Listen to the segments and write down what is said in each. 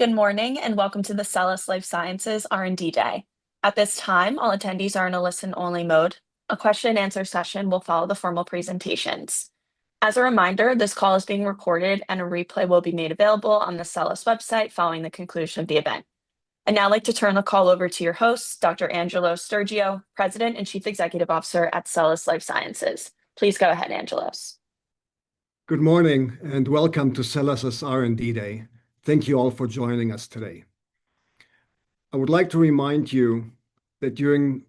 Good morning and welcome to the SELLAS Life Sciences R&D Day. At this time, all attendees are in a listen-only mode. A question and answer session will follow the formal presentations. As a reminder, this call is being recorded and a replay will be made available on the SELLAS website following the conclusion of the event. I'd now like to turn the call over to your host, Dr. Angelo Sturgio, President and Chief Executive Officer at SELLAS Life Sciences. Please go ahead, Angelos. Good morning and welcome to SELLAS' R&D Day. Thank you all for joining us today. I would like to remind you that during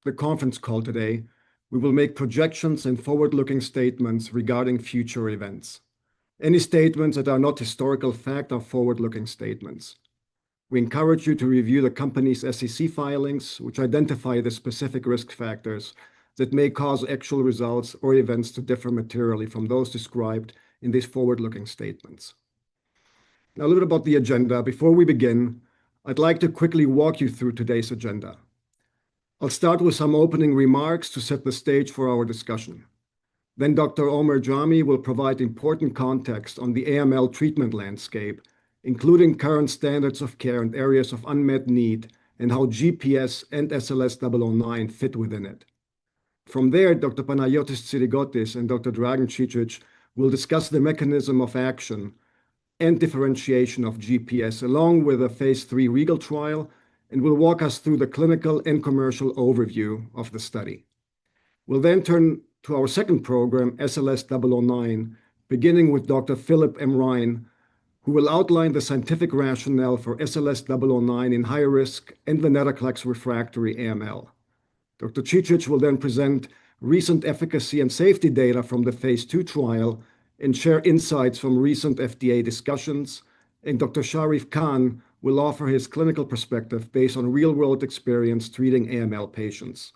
the conference call today, we will make projections and forward-looking statements regarding future events. Any statements that are not historical fact are forward-looking statements. We encourage you to review the company's SEC filings, which identify the specific risk factors that may cause actual results or events to differ materially from those described in these forward-looking statements. Now, a little bit about the agenda. Before we begin, I'd like to quickly walk you through today's agenda. I'll start with some opening remarks to set the stage for our discussion. Then Dr. Omer Jamy will provide important context on the AML treatment landscape, including current standards of care and areas of unmet need, and how GPS and SLS009 fit within it. From there, Dr. Panagiotis Tsirigotis and Dr. Dragan Cicic will discuss the mechanism of action and differentiation of GPS, along with a phase 3 REGAL trial, and will walk us through the clinical and commercial overview of the study. We'll then turn to our second program, SLS009, beginning with Dr. Philip M. Ryan, who will outline the scientific rationale for SLS009 in high-risk and venetoclax refractory AML. Dr. Cicic will then present recent efficacy and safety data from the phase 2 trial and share insights from recent FDA discussions, and Dr. Sharif Khan will offer his clinical perspective based on real-world experience treating AML patients.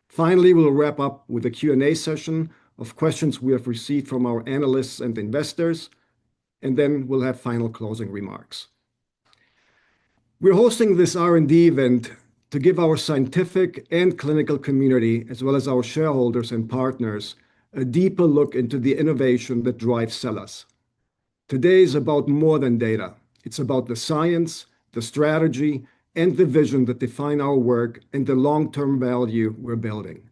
Finally, we'll wrap up with a Q&A session of questions we have received from our analysts and investors, and then we'll have final closing remarks. We're hosting this R&D event to give our scientific and clinical community, as well as our shareholders and partners, a deeper look into the innovation that drives SELLAS. Today is about more than data. It's about the science, the strategy, and the vision that define our work and the long-term value we're building.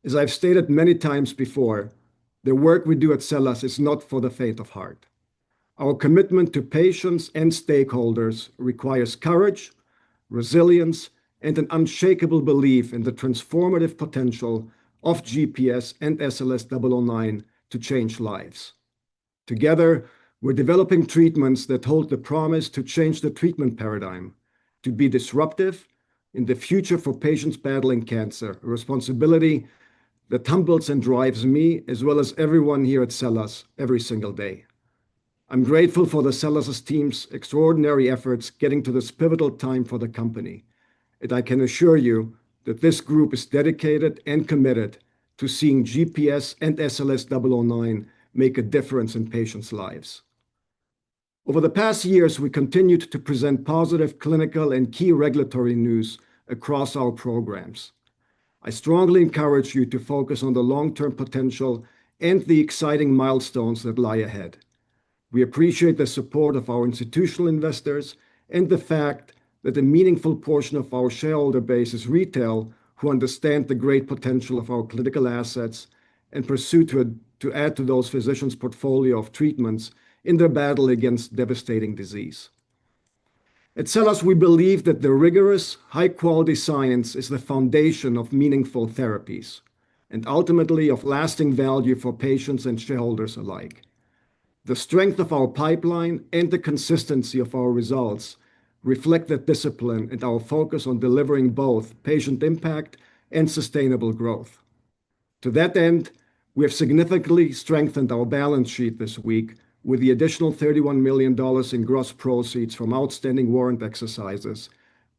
As I've stated many times before, the work we do at SELLAS is not for the faint of heart. Our commitment to patients and stakeholders requires courage, resilience, and an unshakable belief in the transformative potential of GPS and SLS009 to change lives. Together, we're developing treatments that hold the promise to change the treatment paradigm, to be disruptive in the future for patients battling cancer, a responsibility that humbles and drives me, as well as everyone here at SELLAS, every single day. I'm grateful for the SELLAS team's extraordinary efforts getting to this pivotal time for the company, and I can assure you that this group is dedicated and committed to seeing GPS and SLS009 make a difference in patients' lives. Over the past years, we continued to present positive clinical and key regulatory news across our programs. I strongly encourage you to focus on the long-term potential and the exciting milestones that lie ahead. We appreciate the support of our institutional investors and the fact that a meaningful portion of our shareholder base is retail, who understand the great potential of our clinical assets and pursue to add to those physicians' portfolio of treatments in their battle against devastating disease. At SELLAS, we believe that the rigorous, high-quality science is the foundation of meaningful therapies and ultimately of lasting value for patients and shareholders alike. The strength of our pipeline and the consistency of our results reflect that discipline and our focus on delivering both patient impact and sustainable growth. To that end, we have significantly strengthened our balance sheet this week with the additional $31 million in gross proceeds from outstanding warrant exercises,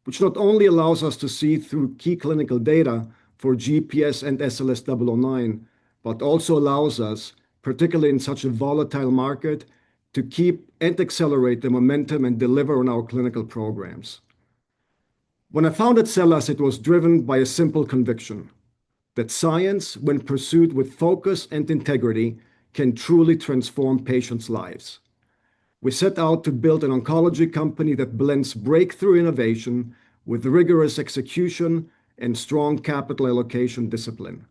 which not only allows us to see through key clinical data for GPS and SLS009, but also allows us, particularly in such a volatile market, to keep and accelerate the momentum and deliver on our clinical programs. When I founded SELLAS, it was driven by a simple conviction that science, when pursued with focus and integrity, can truly transform patients' lives. We set out to build an oncology company that blends breakthrough innovation with rigorous execution and strong capital allocation discipline.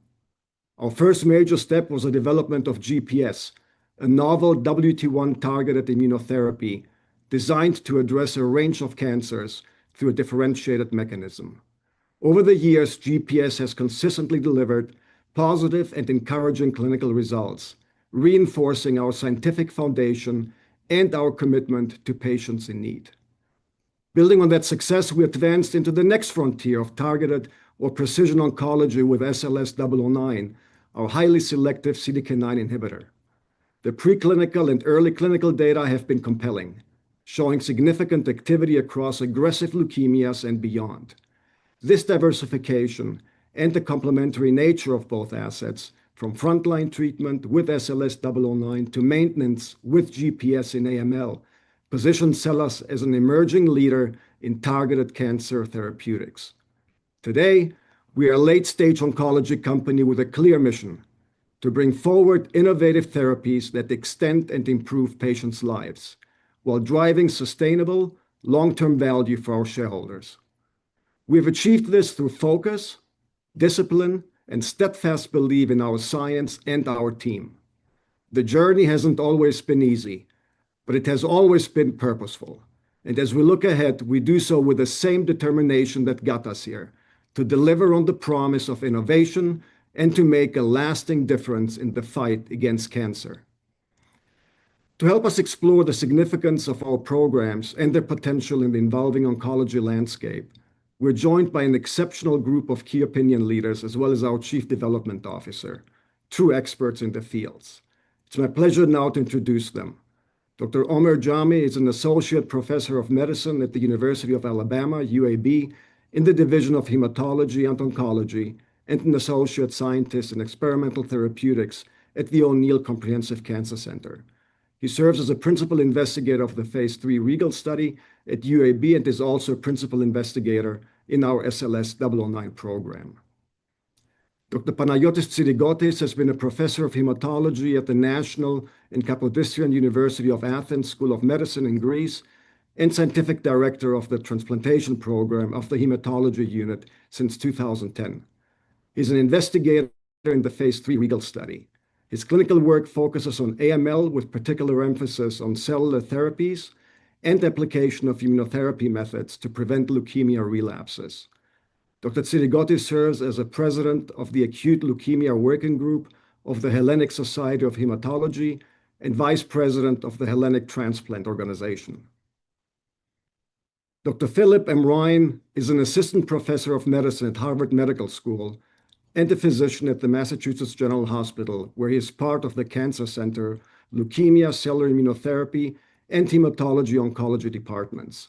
Our first major step was the development of GPS, a novel WT1-targeted immunotherapy designed to address a range of cancers through a differentiated mechanism. Over the years, GPS has consistently delivered positive and encouraging clinical results, reinforcing our scientific foundation and our commitment to patients in need. Building on that success, we advanced into the next frontier of targeted or precision oncology with SLS009, our highly selective CDK9 inhibitor. The preclinical and early clinical data have been compelling, showing significant activity across aggressive leukemias and beyond. This diversification and the complementary nature of both assets, from frontline treatment with SLS009 to maintenance with GPS in AML, position SELLAS as an emerging leader in targeted cancer therapeutics. Today, we are a late-stage oncology company with a clear mission: to bring forward innovative therapies that extend and improve patients' lives while driving sustainable, long-term value for our shareholders. We have achieved this through focus, discipline, and steadfast belief in our science and our team. The journey hasn't always been easy, but it has always been purposeful. And as we look ahead, we do so with the same determination that got us here: to deliver on the promise of innovation and to make a lasting difference in the fight against cancer. To help us explore the significance of our programs and their potential in the evolving oncology landscape, we're joined by an exceptional group of key opinion leaders, as well as our Chief Development Officer, true experts in the fields. It's my pleasure now to introduce them. Dr. Omer Jamy is an Associate Professor of Medicine at the University of Alabama, UAB, in the Division of Hematology and Oncology, and an Associate Scientist in Experimental Therapeutics at the O'Neill Comprehensive Cancer Center. He serves as a principal investigator of the phase 3 REGAL study at UAB and is also a principal investigator in our SLS009 program. Dr. Panagiotis Tsirigotis has been a professor of hematology at the National and Kapodistrian University of Athens School of Medicine in Greece and scientific director of the transplantation program of the hematology unit since 2010. He's an investigator in the phase 3 REGAL study. His clinical work focuses on AML with particular emphasis on cellular therapies and application of immunotherapy methods to prevent leukemia relapses. Dr. Tsirigotis serves as a president of the Acute Leukemia Working Group of the Hellenic Society of Hematology and vice president of the Hellenic Transplant Organization. Dr. Philip M. Ryan is an assistant professor of medicine at Harvard Medical School and a physician at the Massachusetts General Hospital, where he is part of the Cancer Center, Leukemia, Cellular Immunotherapy, and Hematology Oncology departments.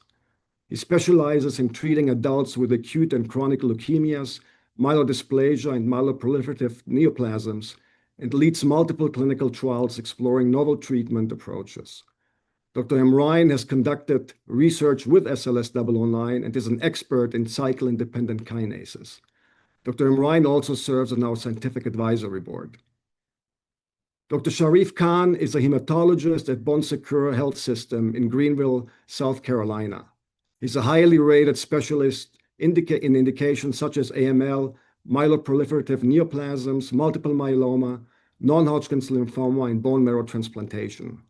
He specializes in treating adults with acute and chronic leukemias, myelodysplasia, and myeloproliferative neoplasms, and leads multiple clinical trials exploring novel treatment approaches. Dr. M. Ryan has conducted research with SLS009 and is an expert in cycle-independent kinases. Dr. M. Ryan also serves on our scientific advisory board. Dr. Sharif Khan is a hematologist at Bon Secours Health System in Greenville, South Carolina. He's a highly rated specialist in indications such as AML, myeloproliferative neoplasms, multiple myeloma, non-Hodgkin's lymphoma, and bone marrow transplantation.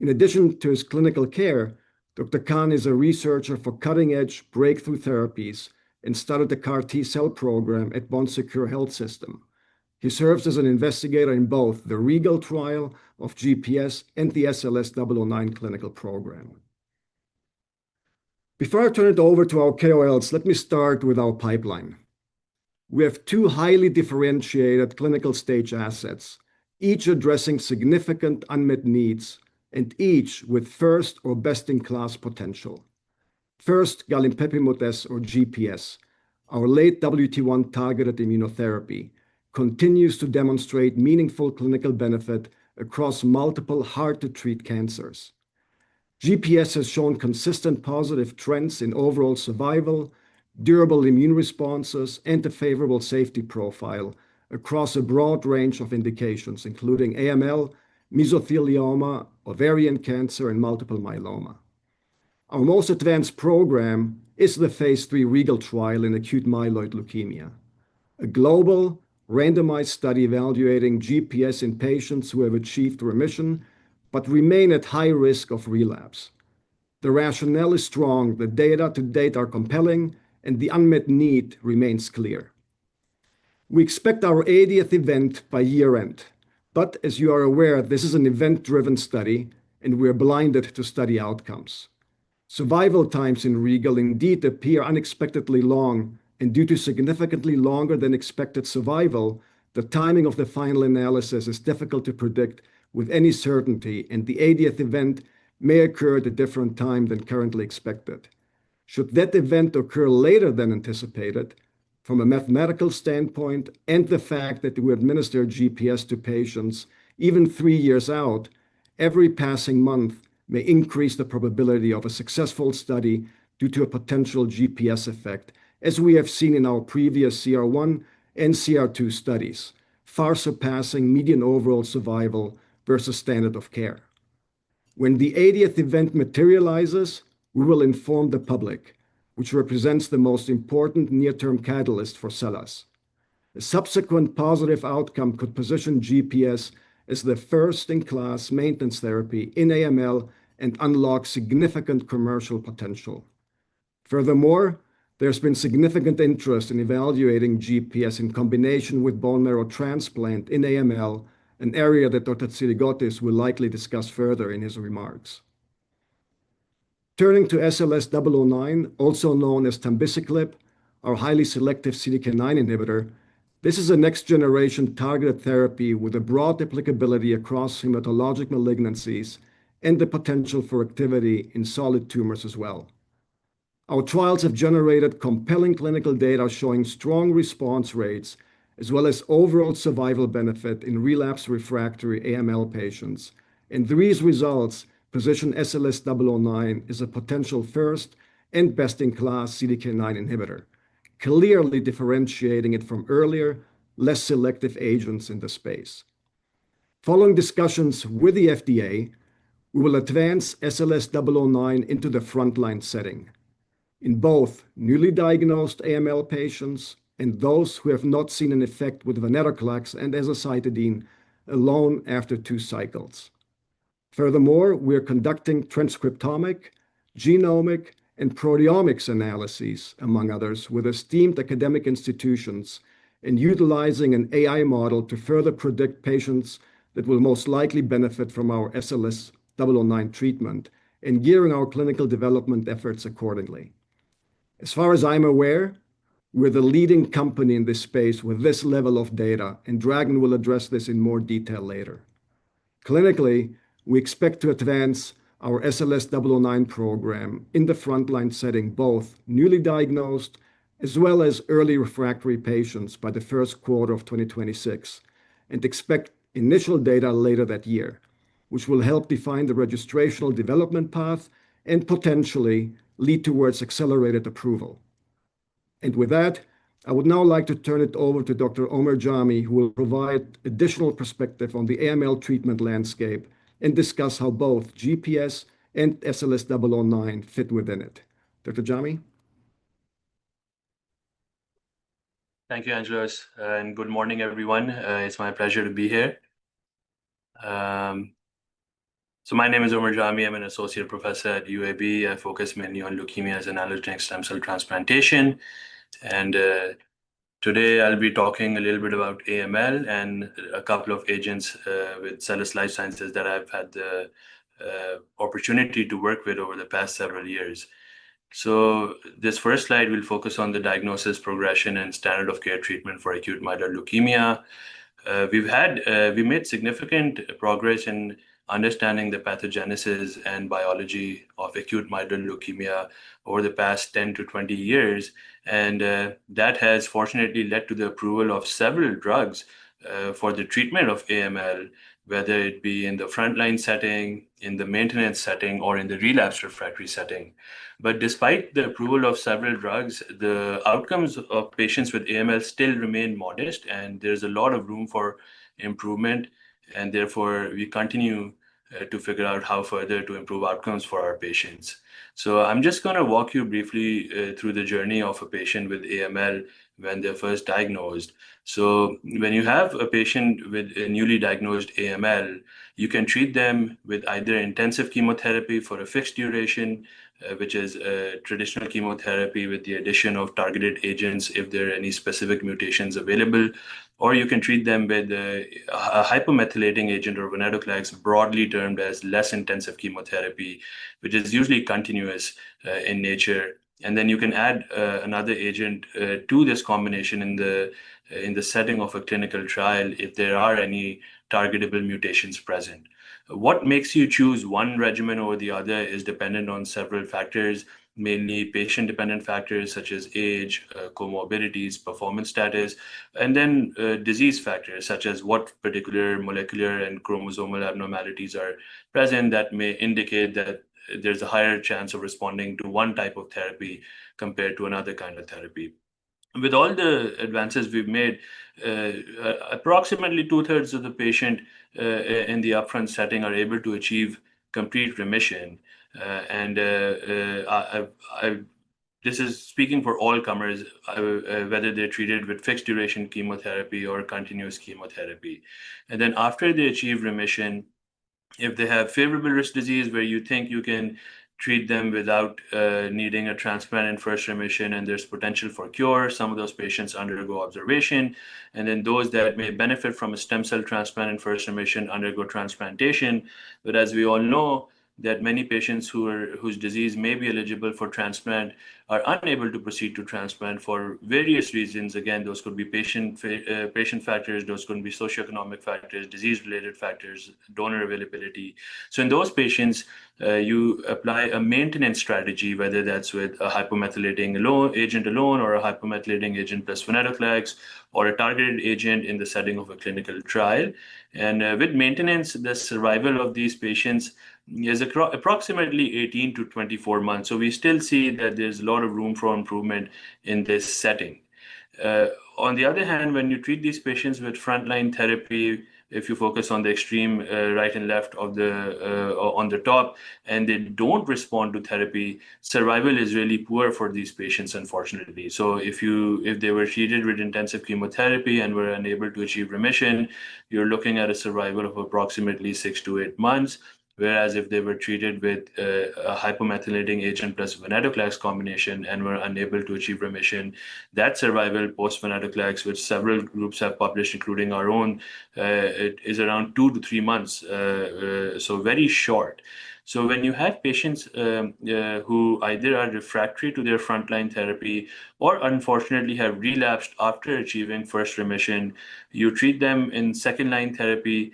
In addition to his clinical care, Dr. Khan is a researcher for cutting-edge breakthrough therapies and started the CAR T-cell program at Bon Secours Health System. He serves as an investigator in both the REGAL trial of GPS and the SLS009 clinical program. Before I turn it over to our KOLs, let me start with our pipeline. We have two highly differentiated clinical stage assets, each addressing significant unmet needs and each with first or best-in-class potential. First, Galinpepimut-S, or GPS, our late WT1 targeted immunotherapy, continues to demonstrate meaningful clinical benefit across multiple hard-to-treat cancers. GPS has shown consistent positive trends in overall survival, durable immune responses, and a favorable safety profile across a broad range of indications, including AML, mesothelioma, ovarian cancer, and multiple myeloma. Our most advanced program is the phase 3 REGAL trial in acute myeloid leukemia, a global randomized study evaluating GPS in patients who have achieved remission but remain at high risk of relapse. The rationale is strong, the data to date are compelling, and the unmet need remains clear. We expect our 80th event by year-end, but as you are aware, this is an event-driven study, and we are blinded to study outcomes. Survival times in REGAL indeed appear unexpectedly long, and due to significantly longer than expected survival, the timing of the final analysis is difficult to predict with any certainty, and the 80th event may occur at a different time than currently expected. Should that event occur later than anticipated, from a mathematical standpoint and the fact that we administer GPS to patients even 3 years out, every passing month may increase the probability of a successful study due to a potential GPS effect, as we have seen in our previous CR1 and CR2 studies, far surpassing median overall survival versus standard of care. When the 80th event materializes, we will inform the public, which represents the most important near-term catalyst for SELLAS. A subsequent positive outcome could position GPS as the first-in-class maintenance therapy in AML and unlock significant commercial potential. Furthermore, there's been significant interest in evaluating GPS in combination with bone marrow transplant in AML an area that Dr. Tsirigotis will likely discuss further in his remarks. Turning to SLS009, also known as tambiciclib, our highly selective CDK9 inhibitor, this is a next-generation targeted therapy with a broad applicability across hematologic malignancies and the potential for activity in solid tumors as well. Our trials have generated compelling clinical data showing strong response rates, as well as overall survival benefit in relapse refractory AML patients, and these results position SLS009 as a potential first and best-in-class CDK9 inhibitor, clearly differentiating it from earlier, less selective agents in the space. Following discussions with the FDA, we will advance SLS009 into the frontline setting in both newly diagnosed AML patients and those who have not seen an effect with venetoclax and azacitidine alone after 2 cycles. Furthermore, we are conducting transcriptomic, genomic, and proteomics analyses, among others, with esteemed academic institutions and utilizing an AI model to further predict patients that will most likely benefit from our SLS009 treatment and gearing our clinical development efforts accordingly. As far as I'm aware, we're the leading company in this space with this level of data, and Dragan will address this in more detail later. Clinically, we expect to advance our SLS009 program in the frontline setting, both newly diagnosed as well as early refractory patients by the first quarter of 2026, and expect initial data later that year, which will help define the registrational development path and potentially lead towards accelerated approval. And with that, I would now like to turn it over to Dr. Omer Jamy, who will provide additional perspective on the AML treatment landscape and discuss how both GPS and SLS009 fit within it. Dr. Jamy? Thank you, Angelos, and good morning, everyone. It's my pleasure to be here. So my name is Omer Jamy. I'm an associate professor at UAB. I focus mainly on leukemias and allogeneic stem cell transplantation. And today I'll be talking a little bit about AML and a couple of agents with SELLAS Life Sciences that I've had the opportunity to work with over the past several years. So this first slide will focus on the diagnosis, progression, and standard of care treatment for acute myeloid leukemia. We made significant progress in understanding the pathogenesis and biology of acute myeloid leukemia over the past 10 to 20 years. And that has fortunately led to the approval of several drugs for the treatment of AML, whether it be in the frontline setting, in the maintenance setting, or in the relapse refractory setting. But despite the approval of several drugs, the outcomes of patients with AML still remain modest, and there's a lot of room for improvement. And therefore, we continue to figure out how further to improve outcomes for our patients. So I'm just going to walk you briefly through the journey of a patient with AML when they're first diagnosed. So when you have a patient with a newly diagnosed AML, you can treat them with either intensive chemotherapy for a fixed duration, which is traditional chemotherapy with the addition of targeted agents if there are any specific mutations available, or you can treat them with a hypomethylating agent or venetoclax, broadly termed as less intensive chemotherapy, which is usually continuous in nature. And then you can add another agent to this combination in the setting of a clinical trial if there are any targetable mutations present. What makes you choose one regimen over the other is dependent on several factors, mainly patient-dependent factors such as age, comorbidities, performance status, and then disease factors such as what particular molecular and chromosomal abnormalities are present that may indicate that there's a higher chance of responding to one type of therapy compared to another kind of therapy. With all the advances we've made, approximately 2/3 of the patient in the upfront setting are able to achieve complete remission. This is speaking for all comers, whether they're treated with fixed duration chemotherapy or continuous chemotherapy. And then after they achieve remission, if they have favorable risk disease where you think you can treat them without needing a transplant in first remission, and there's potential for cure. Some of those patients undergo observation, and then those that may benefit from a stem cell transplant in first remission undergo transplantation. But as we all know, that many patients whose disease may be eligible for transplant are unable to proceed to transplant for various reasons. Again, those could be patient factors, those could be socioeconomic factors, disease-related factors, donor availability. So in those patients, you apply a maintenance strategy, whether that's with a hypomethylating agent alone or a hypomethylating agent plus venetoclax or a targeted agent in the setting of a clinical trial. And with maintenance, the survival of these patients is approximately 18 to 24 months. So we still see that there's a lot of room for improvement in this setting. On the other hand, when you treat these patients with frontline therapy, if you focus on the extreme right and left of on the top, and they don't respond to therapy, survival is really poor for these patients, unfortunately. So if they were treated with intensive chemotherapy and were unable to achieve remission, you're looking at a survival of approximately 6 to 8 months. Whereas if they were treated with a hypomethylating agent plus venetoclax combination and were unable to achieve remission, that survival post-venetoclax, which several groups have published, including our own, it is around 2 to 3 months, so very short. So when you have patients who either are refractory to their frontline therapy or unfortunately have relapsed after achieving first remission, you treat them in second-line therapy,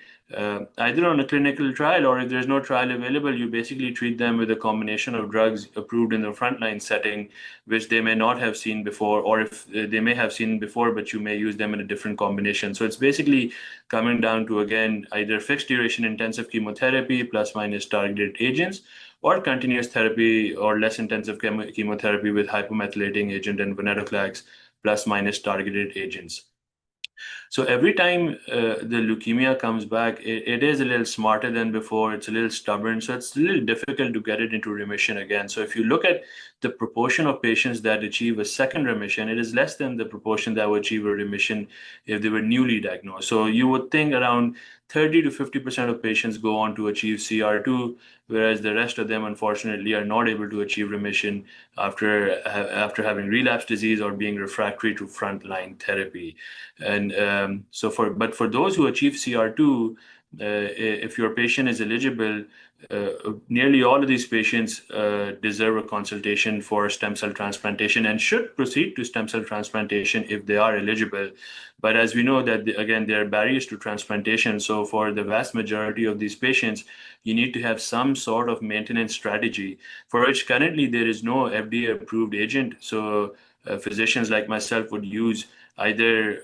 either on a clinical trial, or if there's no trial available, you basically treat them with a combination of drugs approved in the frontline setting, which they may not have seen before, or if they may have seen before, but you may use them in a different combination. So it's basically coming down to, again, either fixed duration intensive chemotherapy plus minus targeted agents, or continuous therapy or less intensive chemotherapy with hypomethylating agent and venetoclax plus minus targeted agents. So every time the leukemia comes back, it is a little smarter than before. It's a little stubborn. So it's a little difficult to get it into remission again. So if you look at the proportion of patients that achieve a second remission, it is less than the proportion that would achieve a remission if they were newly diagnosed. So you would think around 30 to 50% of patients go on to achieve CR2, whereas the rest of them, unfortunately, are not able to achieve remission after having relapsed disease or being refractory to frontline therapy. And but for those who achieve CR2, if your patient is eligible, nearly all of these patients deserve a consultation for stem cell transplantation and should proceed to stem cell transplantation if they are eligible. But as we know that, again, there are barriers to transplantation. So for the vast majority of these patients, you need to have some sort of maintenance strategy, for which currently there is no FDA-approved agent. So physicians like myself would use either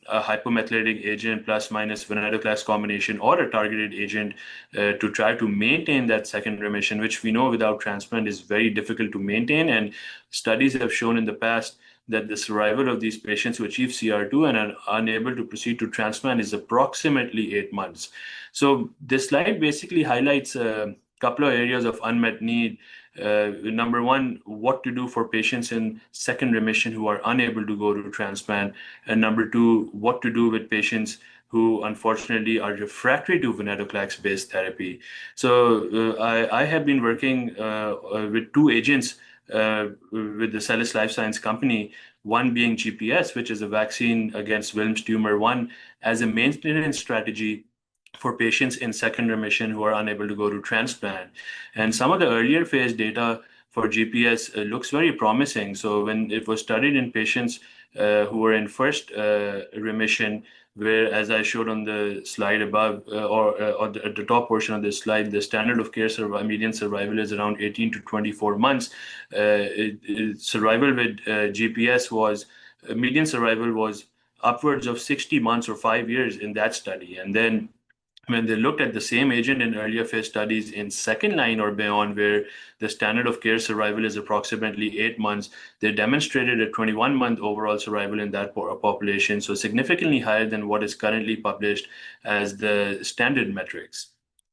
a hypomethylating agent plus minus venetoclax combination or a targeted agent to try to maintain that second remission, which we know without transplant is very difficult to maintain. And studies have shown in the past that the survival of these patients who achieve CR2 and are unable to proceed to transplant is approximately 8 months. So this slide basically highlights a couple of areas of unmet need. Number one, what to do for patients in second remission who are unable to go to transplant. And number two, what to do with patients who unfortunately are refractory to venetoclax-based therapy. So I have been working with two agents with the SELLAS Life Science company, one being GPS, which is a vaccine against Wilms tumor 1, as a maintenance strategy for patients in second remission who are unable to go to transplant. And some of the earlier phase data for GPS looks very promising. So when it was studied in patients who were in first remission, where, as I showed on the slide above, at the top portion of this slide, the standard of care median survival is around 18 to 24 months. Survival with GPS was, median survival was upwards of 60 months or 5 years in that study. And then when they looked at the same agent in earlier phase studies in second line or beyond, where the standard of care survival is approximately 8 months, they demonstrated a 21-month overall survival in that population, so significantly higher than what is currently published as the standard metrics.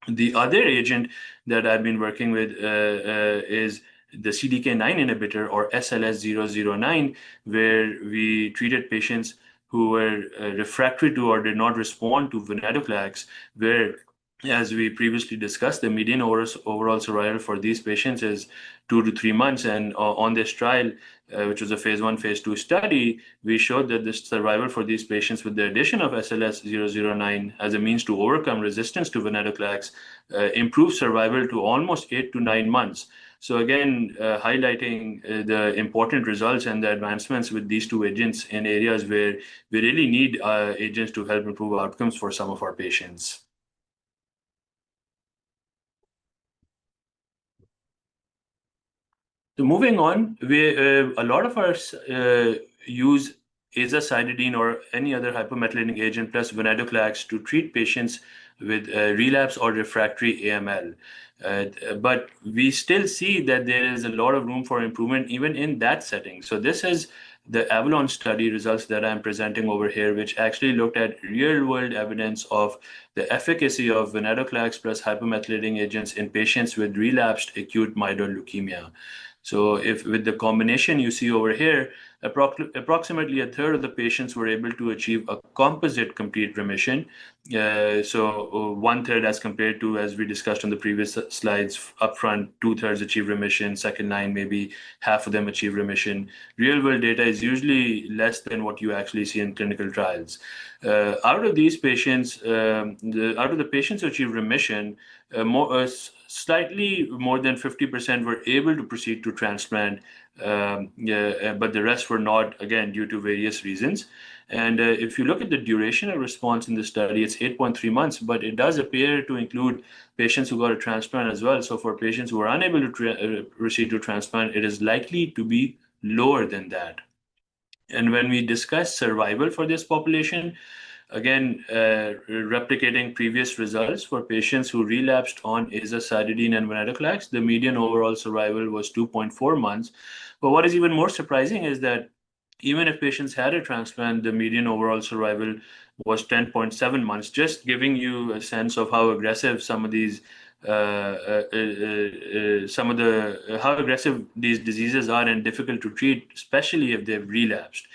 The other agent that I've been working with is the CDK9 inhibitor, or SLS009, where we treated patients who were refractory to or did not respond to venetoclax, where as we previously discussed, the median overall survival for these patients is 2 to 3 months. And on this trial, which was a phase 1, phase 2 study, we showed that the survival for these patients with the addition of SLS009 as a means to overcome resistance to venetoclax improved survival to almost 8 to 9 months. So again, highlighting the important results and the advancements with these two agents in areas where we really need agents to help improve outcomes for some of our patients. So moving on, a lot of us use azacitidine or any other hypomethylating agent plus venetoclax to treat patients with relapse or refractory AML. But we still see that there is a lot of room for improvement even in that setting. So this is the Avalon study results that I'm presenting over here, which actually looked at real-world evidence of the efficacy of venetoclax plus hypomethylating agents in patients with relapsed acute myeloid leukemia. So if with the combination you see over here, approximately a third of the patients were able to achieve a composite complete remission. So 1/3 as compared to, as we discussed on the previous slides, upfront, 2/3 achieve remission, second line, maybe half of them achieve remission. Real world data is usually less than what you actually see in clinical trials. Out of these patients, out of the patients who achieve remission, slightly more than 50% were able to proceed to transplant, but the rest were not, again, due to various reasons. And if you look at the duration of response in the study, it's 8.3 months, but it does appear to include patients who got a transplant as well. So for patients who are unable to proceed to transplant, it is likely to be lower than that. And when we discuss survival for this population, again, replicating previous results for patients who relapsed on azacitidine and venetoclax, the median overall survival was 2.4 months. But what is even more surprising is that even if patients had a transplant, the median overall survival was 10.7 months, just giving you a sense of how aggressive some of these how aggressive these diseases are and difficult to treat, especially if they've relapsed.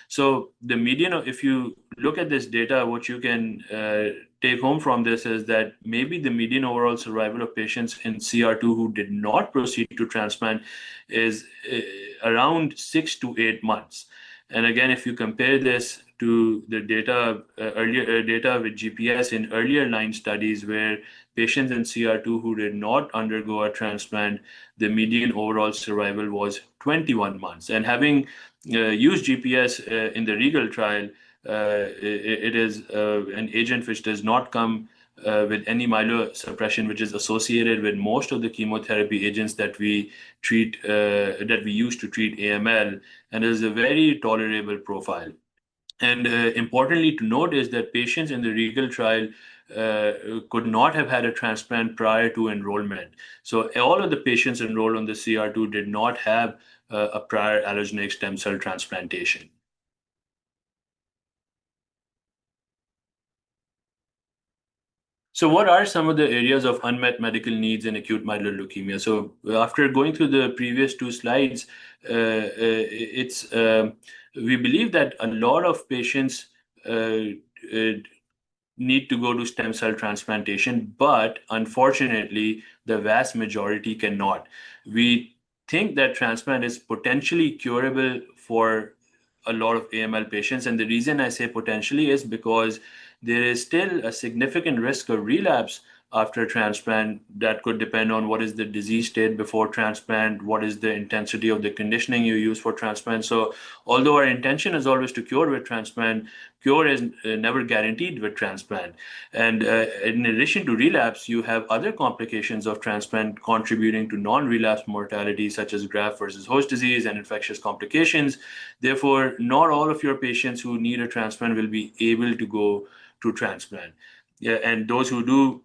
So the median, if you look at this data, what you can take home from this is that maybe the median overall survival of patients in CR2 who did not proceed to transplant is around 6 to 8 months. And again, if you compare this to the data, earlier data with GPS in earlier line studies where patients in CR2 who did not undergo a transplant, the median overall survival was 21 months. And having used GPS in the REGAL trial, it is an agent which does not come with any myelosuppression, which is associated with most of the chemotherapy agents that we treat, that we use to treat AML, and is a very tolerable profile. And importantly to note is that patients in the REGAL trial could not have had a transplant prior to enrollment. So all of the patients enrolled on the CR2 did not have a prior allogeneic stem cell transplantation. So what are some of the areas of unmet medical needs in acute myeloid leukemia? So after going through the previous two slides, we believe that a lot of patients need to go to stem cell transplantation, but unfortunately, the vast majority cannot. We think that transplant is potentially curable for a lot of AML patients. And the reason I say potentially is because there is still a significant risk of relapse after transplant that could depend on what is the disease state before transplant, what is the intensity of the conditioning you use for transplant. So although our intention is always to cure with transplant, cure is never guaranteed with transplant. And in addition to relapse, you have other complications of transplant contributing to non-relapse mortality, such as graft versus host disease and infectious complications. Therefore, not all of your patients who need a transplant will be able to go to transplant. Yeah, and those who do,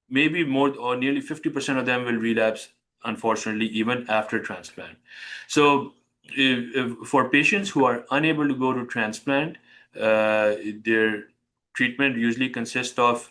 maybe more or nearly 50% of them will relapse, unfortunately, even after transplant. So for patients who are unable to go to transplant, their treatment usually consists of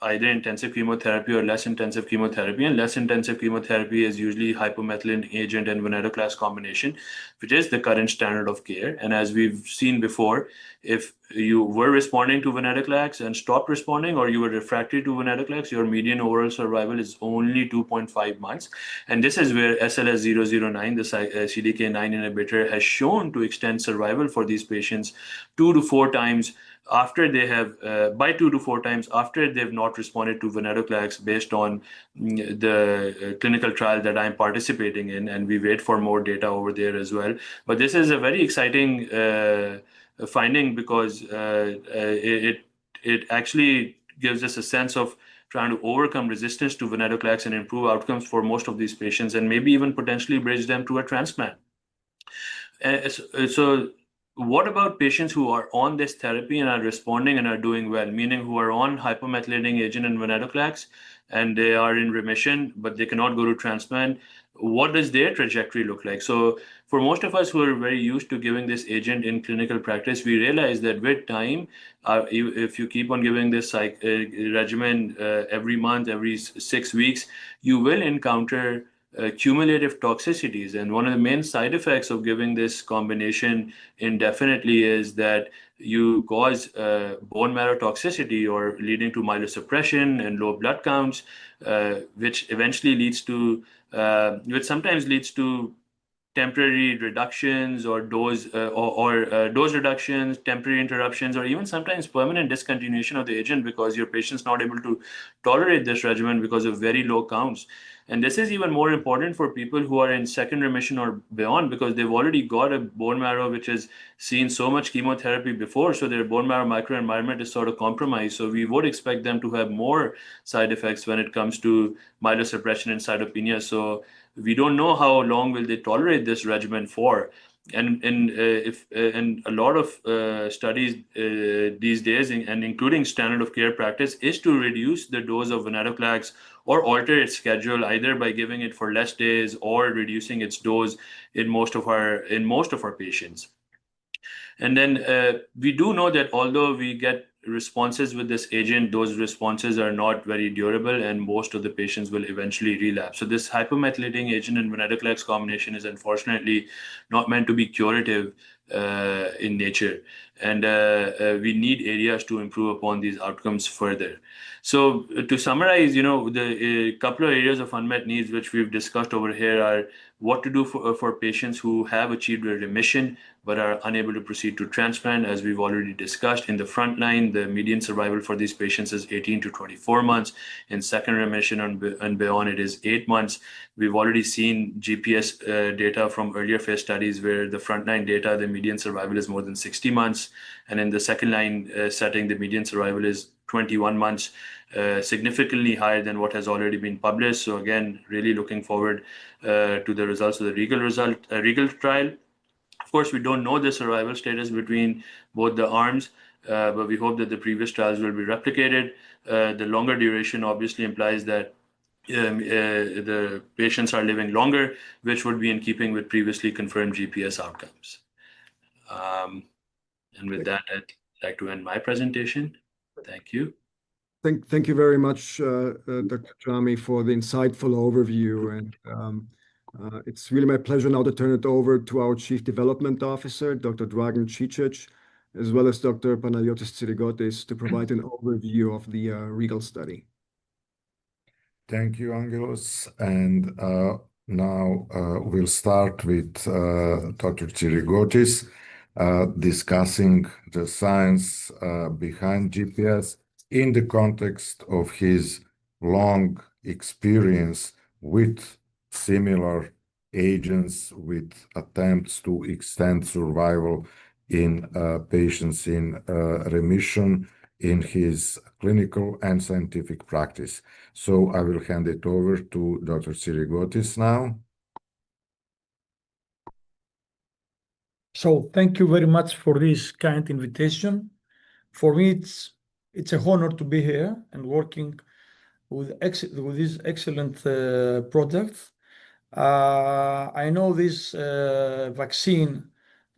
either intensive chemotherapy or less intensive chemotherapy. And less intensive chemotherapy is usually hypomethylating agent and venetoclax combination, which is the current standard of care. And as we've seen before, if you were responding to venetoclax and stopped responding, or you were refractory to venetoclax, your median overall survival is only 2.5 months. And this is where SLS009, the CDK9 inhibitor, has shown to extend survival for these patients 2 to 4 times after they have, by 2 to 4 times after they've not responded to venetoclax, based on the clinical trial that I'm participating in, and we wait for more data over there as well. But this is a very exciting finding, because it actually gives us a sense of trying to overcome resistance to venetoclax and improve outcomes for most of these patients, and maybe even potentially bridge them to a transplant. So what about patients who are on this therapy and are responding and are doing well, meaning who are on hypomethylating agent and venetoclax, and they are in remission, but they cannot go to transplant? What does their trajectory look like? So for most of us who are very used to giving this agent in clinical practice, we realize that with time, if you keep on giving this regimen every month, every 6 weeks, you will encounter cumulative toxicities. And one of the main side effects of giving this combination indefinitely is that you cause bone marrow toxicity, or leading to myelosuppression and low blood counts, which eventually leads to, which sometimes leads to temporary reductions or dose dose reductions, temporary interruptions, or even sometimes permanent discontinuation of the agent, because your patient's not able to tolerate this regimen because of very low counts. And this is even more important for people who are in second remission or beyond, because they've already got a bone marrow which has seen so much chemotherapy before, so their bone marrow microenvironment is sort of compromised. So we would expect them to have more side effects when it comes to myelosuppression and cytopenia. So we don't know how long will they tolerate this regimen for. And a lot of studies these days, and including standard of care practice, is to reduce the dose of venetoclax or alter its schedule, either by giving it for less days or reducing its dose in most of our patients. And then we do know that although we get responses with this agent, those responses are not very durable, and most of the patients will eventually relapse. So this hypomethylating agent and venetoclax combination is unfortunately not meant to be curative in nature. And we need areas to improve upon these outcomes further. So to summarize, the couple of areas of unmet needs which we've discussed over here are what to do for patients who have achieved a remission but are unable to proceed to transplant. As we've already discussed, in the front line, the median survival for these patients is 18 to 24 months. In second remission and beyond, it is 8 months. We've already seen GPS data from earlier phase studies where the frontline data, the median survival is more than 60 months. And in the second line setting, the median survival is 21 months, significantly higher than what has already been published. So again, really looking forward to the results of the REGAL trial. Of course, we don't know the survival status between both the arms, but we hope that the previous trials will be replicated. The longer duration obviously implies that the patients are living longer, which would be in keeping with previously confirmed GPS outcomes. And with that, I'd like to end my presentation. Thank you. Thank you very much, Dr. Jamy, for the insightful overview. And it's really my pleasure now to turn it over to our Chief Development Officer, Dr. Dragan Cicic, as well as Dr. Panagiotis Tsirigotis, to provide an overview of the REGAL study. Thank you, Angelos. And now we'll start with Dr. Tsirigotis discussing the science behind GPS in the context of his long experience with similar agents, with attempts to extend survival in patients in remission in his clinical and scientific practice. So I will hand it over to Dr. Tsirigotis now. So thank you very much for this kind invitation. For me, it's a honor to be here and working with this excellent project. I know this vaccine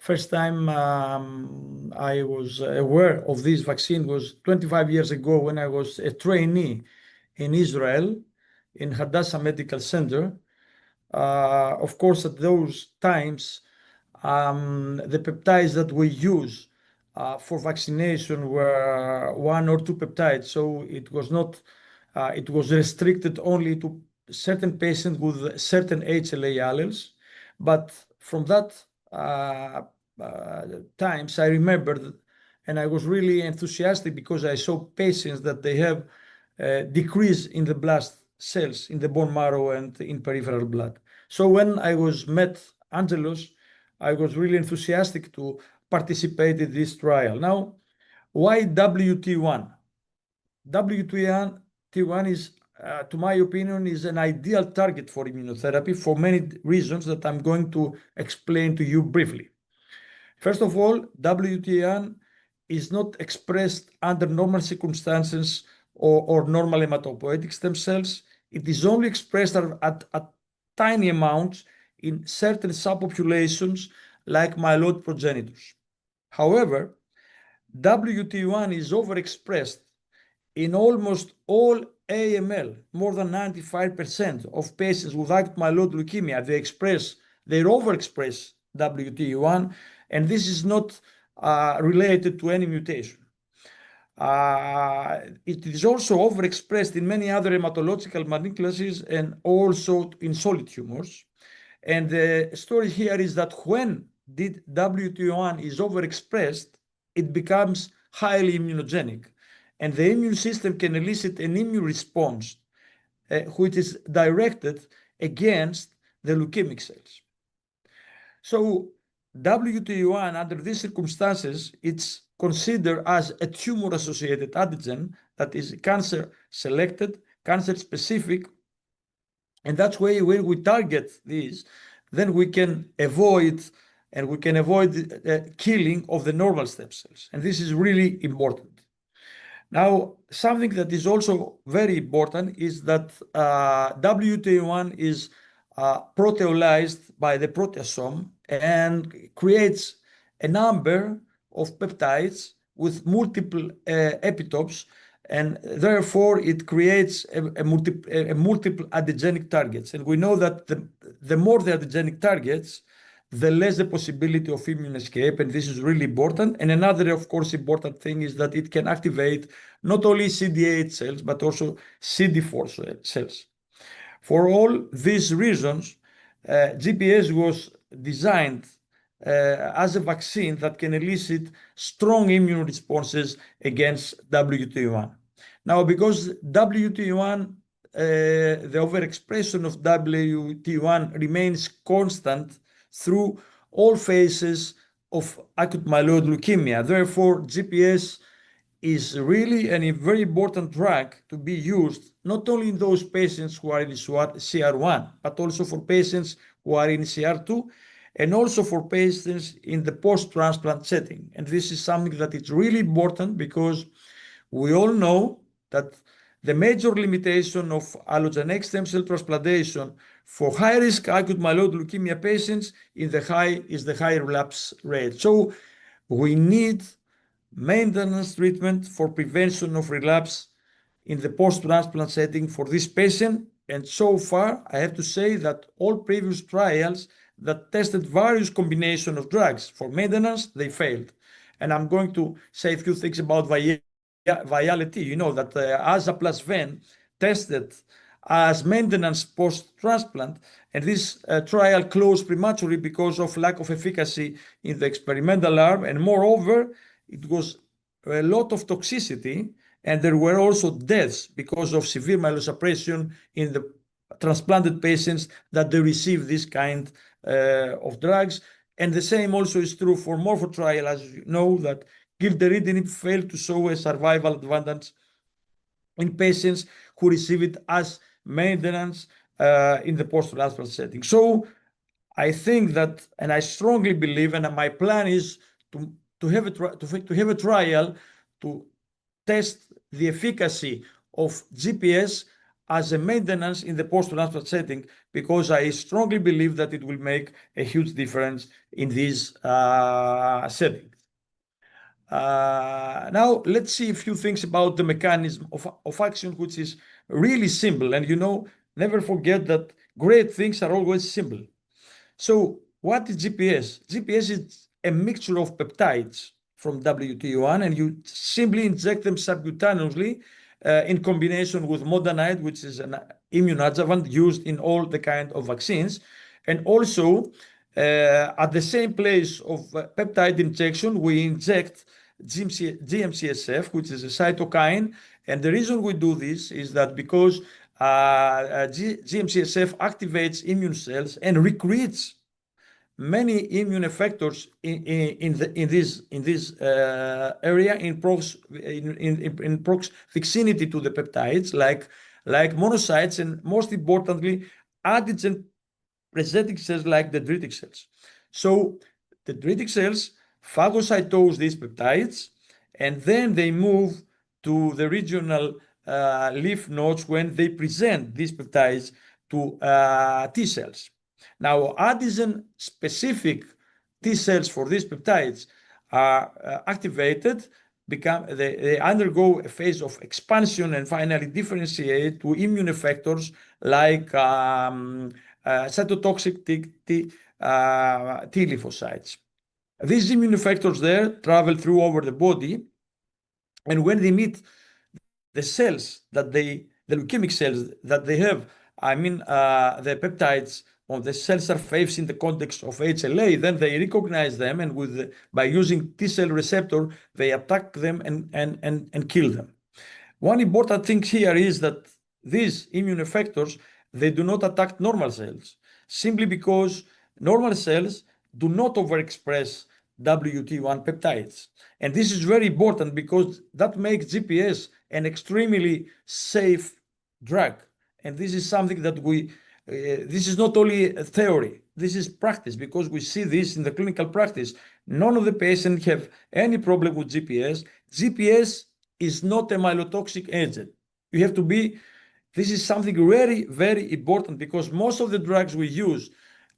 First time I was aware of this vaccine was 25 years ago when I was a trainee in Israel in Hadassah Medical Center. Of course, at those times, the peptides that we use for vaccination were one or two peptides. So it was not, it was restricted only to certain patients with certain HLA alleles. But from that times, I remembered, and I was really enthusiastic because I saw patients that they have decrease in the blast cells in the bone marrow and in peripheral blood. So when I was met Angelos, I was really enthusiastic to participate in this trial. Now, why WT1? WT1 is, to my opinion, is an ideal target for immunotherapy for many reasons that I'm going to explain to you briefly. First of all, WT1 is not expressed under normal circumstances or normal hematopoietic stem cells. It is only expressed at tiny amounts in certain subpopulations like myeloid progenitors. However, WT1 is overexpressed in almost all AML. More than 95% of patients with acute myeloid leukemia, they overexpress WT1, and this is not related to any mutation. It is also overexpressed in many other hematological malignancies and also in solid tumors. And the story here is that when WT1 is overexpressed, it becomes highly immunogenic. And the immune system can elicit an immune response, which is directed against the leukemic cells. So WT1, under these circumstances, it's considered as a tumor-associated antigen that is cancer-selected, cancer-specific, and that's why when we target these, then we can avoid killing of the normal stem cells, and this is really important. Now, something that is also very important is that WT1 is proteolyzed by the proteasome and creates a number of peptides with multiple epitopes, and therefore it creates a multiple antigenic targets. And we know that the more the antigenic targets, the less the possibility of immune escape, and this is really important. And another, of course, important thing is that it can activate not only CD8 cells, but also CD4 cells. For all these reasons, GPS was designed as a vaccine that can elicit strong immune responses against WT1. Now, because WT1, the overexpression of WT1 remains constant through all phases of acute myeloid leukemia. Therefore, GPS is really a very important drug to be used not only in those patients who are in CR1, but also for patients who are in CR2, and also for patients in the post-transplant setting. And this is something that is really important because we all know that the major limitation of allogeneic stem cell transplantation for high-risk acute myeloid leukemia patients is the high relapse rate. So we need maintenance treatment for prevention of relapse in the post-transplant setting for this patient. And so far, I have to say that all previous trials that tested various combinations of drugs for maintenance, they failed. And I'm going to say a few things about viality. You know that AZA plus VEN tested as maintenance post-transplant, and this trial closed prematurely because of lack of efficacy in the experimental arm, and moreover, it was a lot of toxicity, and there were also deaths because of severe myelosuppression in the transplanted patients that they received this kind of drugs. And the same also is true for Morpho trial, as you know, that gilteritinib failed to show a survival advantage in patients who receive it as maintenance in the post-transplant setting. So I think that, and I strongly believe, and my plan is to have a trial to test the efficacy of GPS as a maintenance in the post-transplant setting, because I strongly believe that it will make a huge difference in this setting. Now, let's see a few things about the mechanism of action, which is really simple. And never forget that great things are always simple. So what is GPS? GPS is a mixture of peptides from WT1, and you simply inject them subcutaneously in combination with mondanide, which is an immunoadjuvant used in all the kind of vaccines. And also, at the same place of peptide injection, we inject GM-CSF, which is a cytokine. And the reason we do this is that because GM-CSF activates immune cells and recruits many immune effectors in this area in prox vicinity to the peptides, like monocytes, and most importantly, antigen presenting cells like the dendritic cells. So the dendritic cells phagocytose these peptides, and then they move to the regional lymph nodes when they present these peptides to T cells. Now, antigen-specific T cells for these peptides are activated, they undergo a phase of expansion and finally differentiate to immune effectors like cytotoxic T lymphocytes. These immune effectors there travel through over the body, and when they meet the cells the leukemic cells that they have, the peptides on the cell surface in the context of HLA, then they recognize them, and by using T cell receptor, they attack them and kill them. One important thing here is that these immune effectors, they do not attack normal cells, simply because normal cells do not overexpress WT1 peptides. And this is very important because that makes GPS an extremely safe drug. And this is something that this is not only a theory, this is practice, because we see this in the clinical practice. None of the patients have any problem with GPS. GPS is not a myelotoxic agent. This is something very, very important, because most of the drugs we use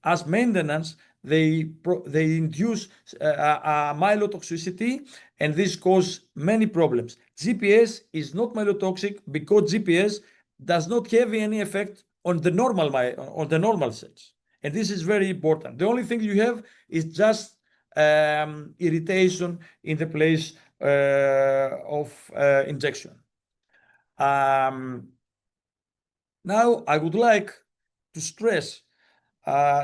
as maintenance, they induce myelotoxicity, and this causes many problems. GPS is not myelotoxic because GPS does not have any effect on the normal cells, and this is very important. The only thing you have is just irritation in the place of injection. Now, I would like to stress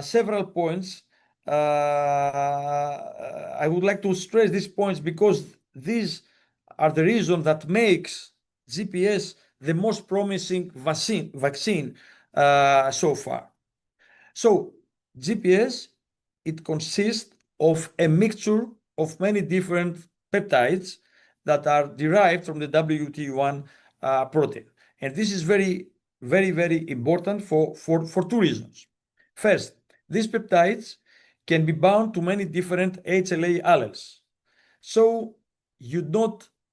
several points. I would like to stress these points because these are the reason that makes GPS the most promising vaccine so far. So GPS, it consists of a mixture of many different peptides that are derived from the WT1 protein. And this is very, very, very important for two reasons. First, these peptides can be bound to many different HLA alleles. So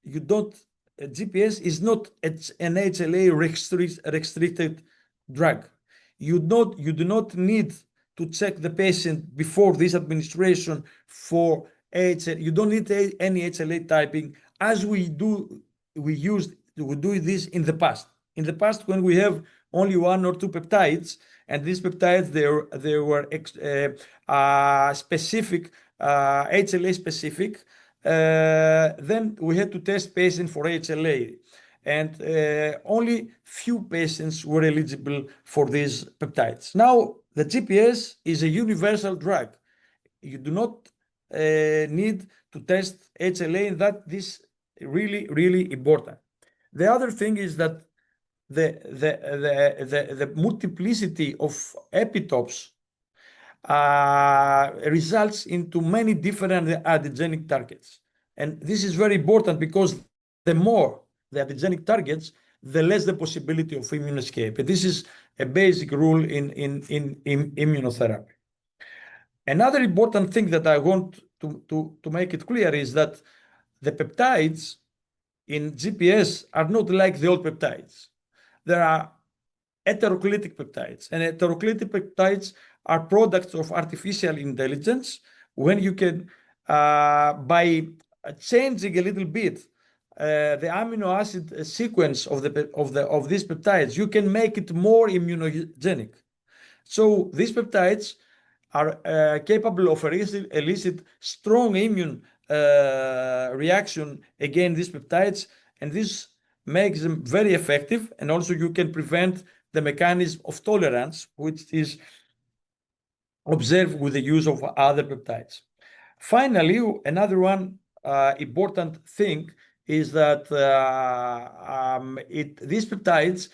GPS is not an HLA restricted drug. You do not need to check the patient before this administration for HLA. You don't need any HLA typing as we do this in the past. In the past, when we have only one or two peptides, and these peptides, they were specific, HLA specific, then we had to test patients for HLA. And only few patients were eligible for these peptides. Now, the GPS is a universal drug. You do not need to test HLA, and that is really, really important. The other thing is that the multiplicity of epitopes results into many different antigenic targets. And this is very important because the more the antigenic targets, the less the possibility of immune escape. And this is a basic rule in immunotherapy. Another important thing that I want to make it clear is that the peptides in GPS are not like the old peptides. There are heteroclitic peptides. And heteroclitic peptides are products of artificial intelligence when you can, by changing a little bit the amino acid sequence of these peptides, you can make it more immunogenic. So these peptides are capable of elicit strong immune reaction against these peptides, and this makes them very effective. And also you can prevent the mechanism of tolerance, which is observed with the use of other peptides. Finally, another one important thing is that these peptides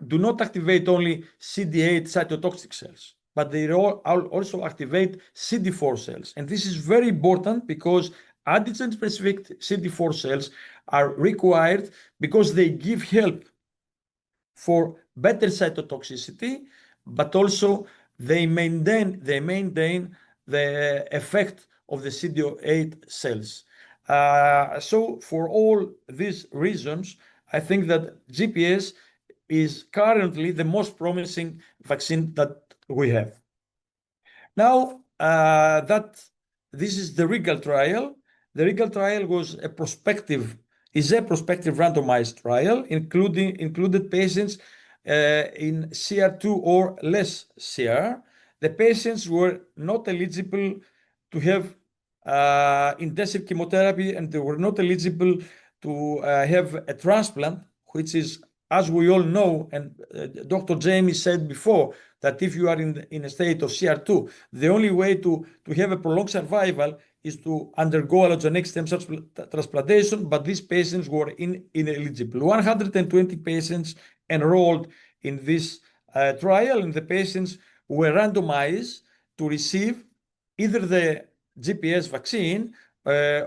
do not activate only CD8 cytotoxic cells, but they also activate CD4 cells. And this is very important because antigen-specific CD4 cells are required because they give help for better cytotoxicity, but also they maintain the effect of the CD8 cells. So for all these reasons, I think that GPS is currently the most promising vaccine that we have. Now, this is the REGAL trial. The REGAL trial is a prospective randomized trial, included patients in CR2 or less CR. The patients were not eligible to have intensive chemotherapy, and they were not eligible to have a transplant, which is, as we all know, and Dr. Jamie said before, that if you are in a state of CR2, the only way to have a prolonged survival is to undergo allogeneic stem cell transplantation, but these patients were ineligible. 120 patients enrolled in this trial, and the patients were randomized to receive either the GPS vaccine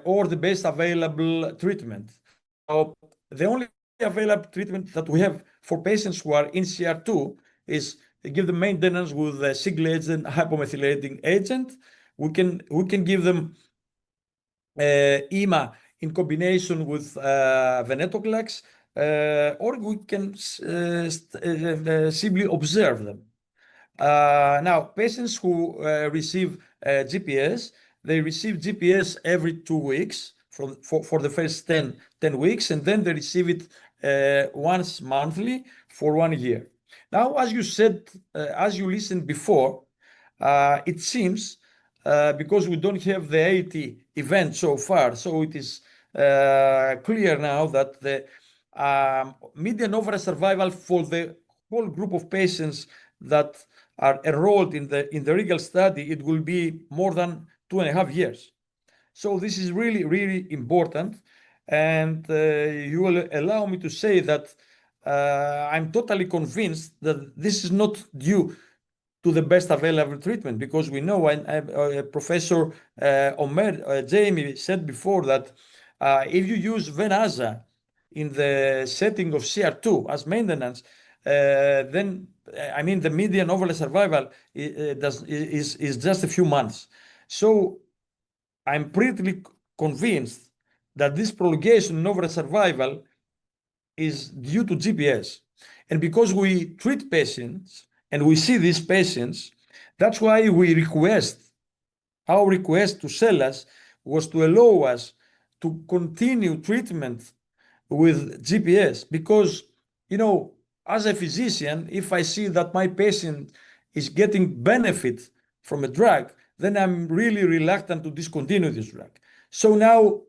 or the best available treatment. So the only available treatment that we have for patients who are in CR2 is give them maintenance with a single agent hypomethylating agent. We can give them EMA in combination with venetoclax, or we can simply observe them. Now, patients who receive GPS, they receive GPS every 2 weeks for the first 10 weeks, and then they receive it once monthly for 1 year. Now, as you said, as you listened before, it seems because we don't have the 80 event so far, so it is clear now that the median overall survival for the whole group of patients that are enrolled in the REGAL study, it will be more than 2.5 years. So this is really, really important. And you will allow me to say that I'm totally convinced that this is not due to the best available treatment, because we know, Professor Jamie said before that if you use Venaza in the setting of CR2 as maintenance, then the median overall survival is just a few months. So I'm pretty convinced that this prolongation in overall survival is due to GPS. And because we treat patients and we see these patients, that's why our request to SELLAS was to allow us to continue treatment with GPS, because, as a physician, if I see that my patient is getting benefit from a drug, then I'm really reluctant to discontinue this drug. So now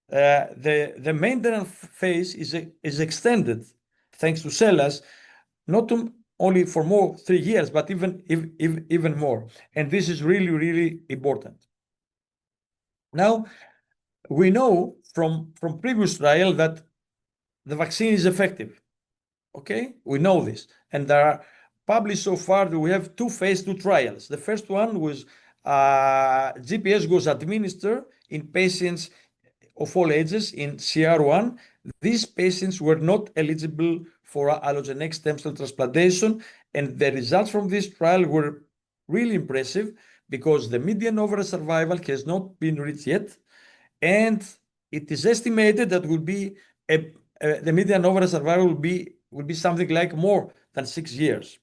the maintenance phase is extended thanks to SELLAS, not only for 3 years, but even more. And this is really, really important. Now, we know from previous trial that the vaccine is effective. Okay, we know this, and there are published so far that we have 2 phase 2 trials. The first one was GPS was administered in patients of all ages in CR1. These patients were not eligible for allogeneic stem cell transplantation, and the results from this trial were really impressive because the median overall survival has not been reached yet, and it is estimated that the median overall survival will be something like more than 6 years.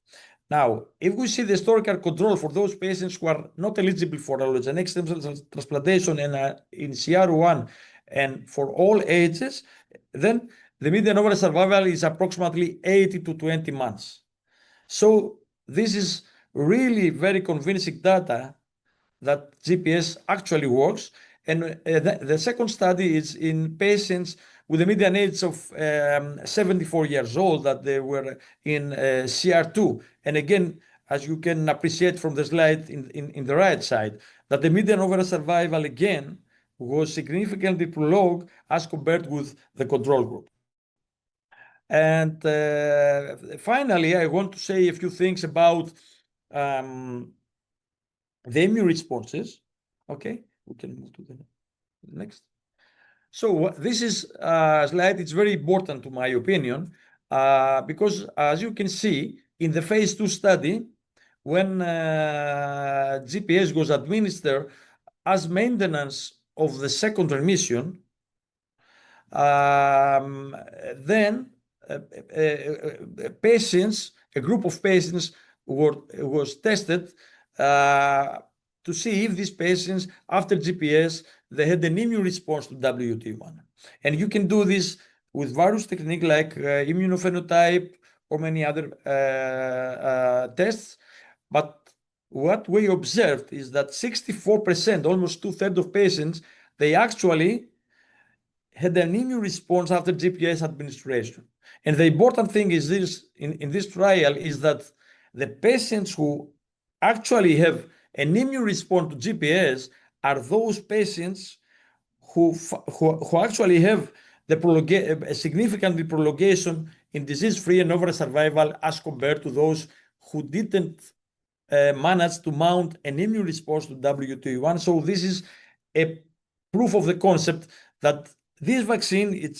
Now, if we see the historical control for those patients who are not eligible for allogeneic stem cell transplantation and in CR1 and for all ages, then the median overall survival is approximately 80 to 20 months. So this is really very convincing data that GPS actually works. And the second study is in patients with a median age of 74 years old that they were in CR2. And again, as you can appreciate from the slide in the right side, that the median overall survival again was significantly prolonged as compared with the control group. And finally, I want to say a few things about the immune responses. Okay, we can move to the next. So this is a slide. It's very important to my opinion because as you can see in the phase 2 study, when GPS was administered as maintenance of the second remission, then patients, a group of patients was tested to see if these patients, after GPS, they had an immune response to WT1. And you can do this with various techniques like immunophenotype or many other tests. But what we observed is that 64%, almost 2/3 of patients, they actually had an immune response after GPS administration. And the important thing is this in this trial is that the patients who actually have an immune response to GPS are those patients who actually have a significant prolongation in disease-free and overall survival as compared to those who didn't manage to mount an immune response to WT1. So this is a proof of the concept that this vaccine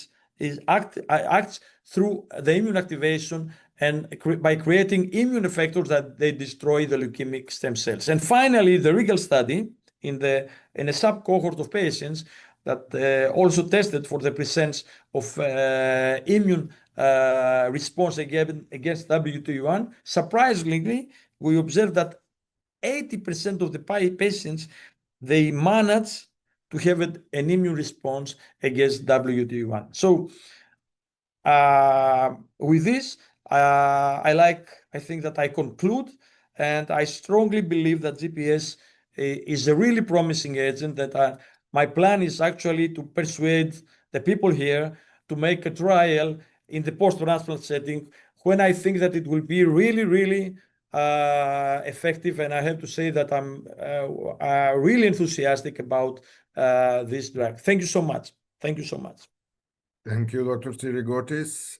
acts through the immune activation and by creating immune effectors that they destroy the leukemic stem cells. And finally, the REGAL study in a sub-cohort of patients that also tested for the presence of immune response against WT1. Surprisingly, we observed that 80% of the patients, they managed to have an immune response against WT1. So with this, I think that I conclude, and I strongly believe that GPS is a really promising agent that my plan is actually to persuade the people here to make a trial in the post-transplant setting when I think that it will be really, really effective. And I have to say that I'm really enthusiastic about this drug. Thank you so much. Thank you so much. Thank you, Dr. Tsirigotis.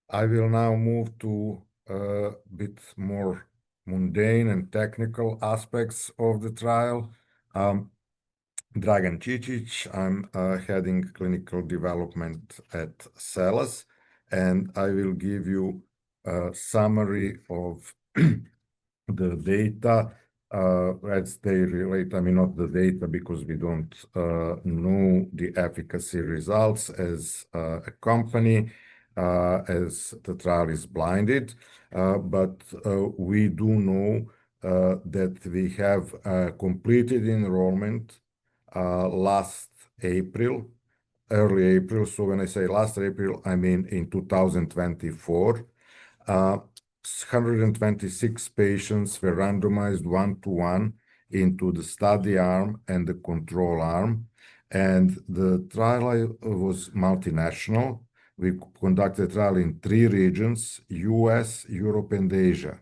I will now move to a bit more mundane and technical aspects of the trial. Dragan Cicic, I'm heading clinical development at SELLAS, and I will give you a summary of the data as they relate. I mean, not the data because we don't know the efficacy results as a company, as the trial is blinded, but we do know that we have completed enrollment last April, early April. So when I say last April, I mean in 2024. 126 patients were randomized 1-to-1 into the study arm and the control arm. And the trial was multinational. We conducted a trial in 3 regions, US, Europe, and Asia.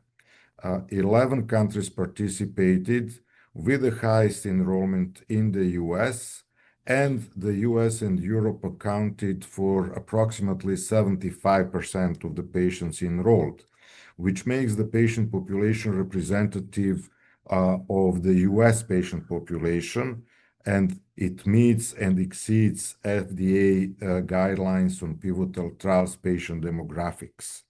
11 countries participated, with the highest enrollment in the US, and the US and Europe accounted for approximately 75% of the patients enrolled, which makes the patient population representative of the US patient population, and it meets and exceeds FDA guidelines on pivotal trials patient demographics.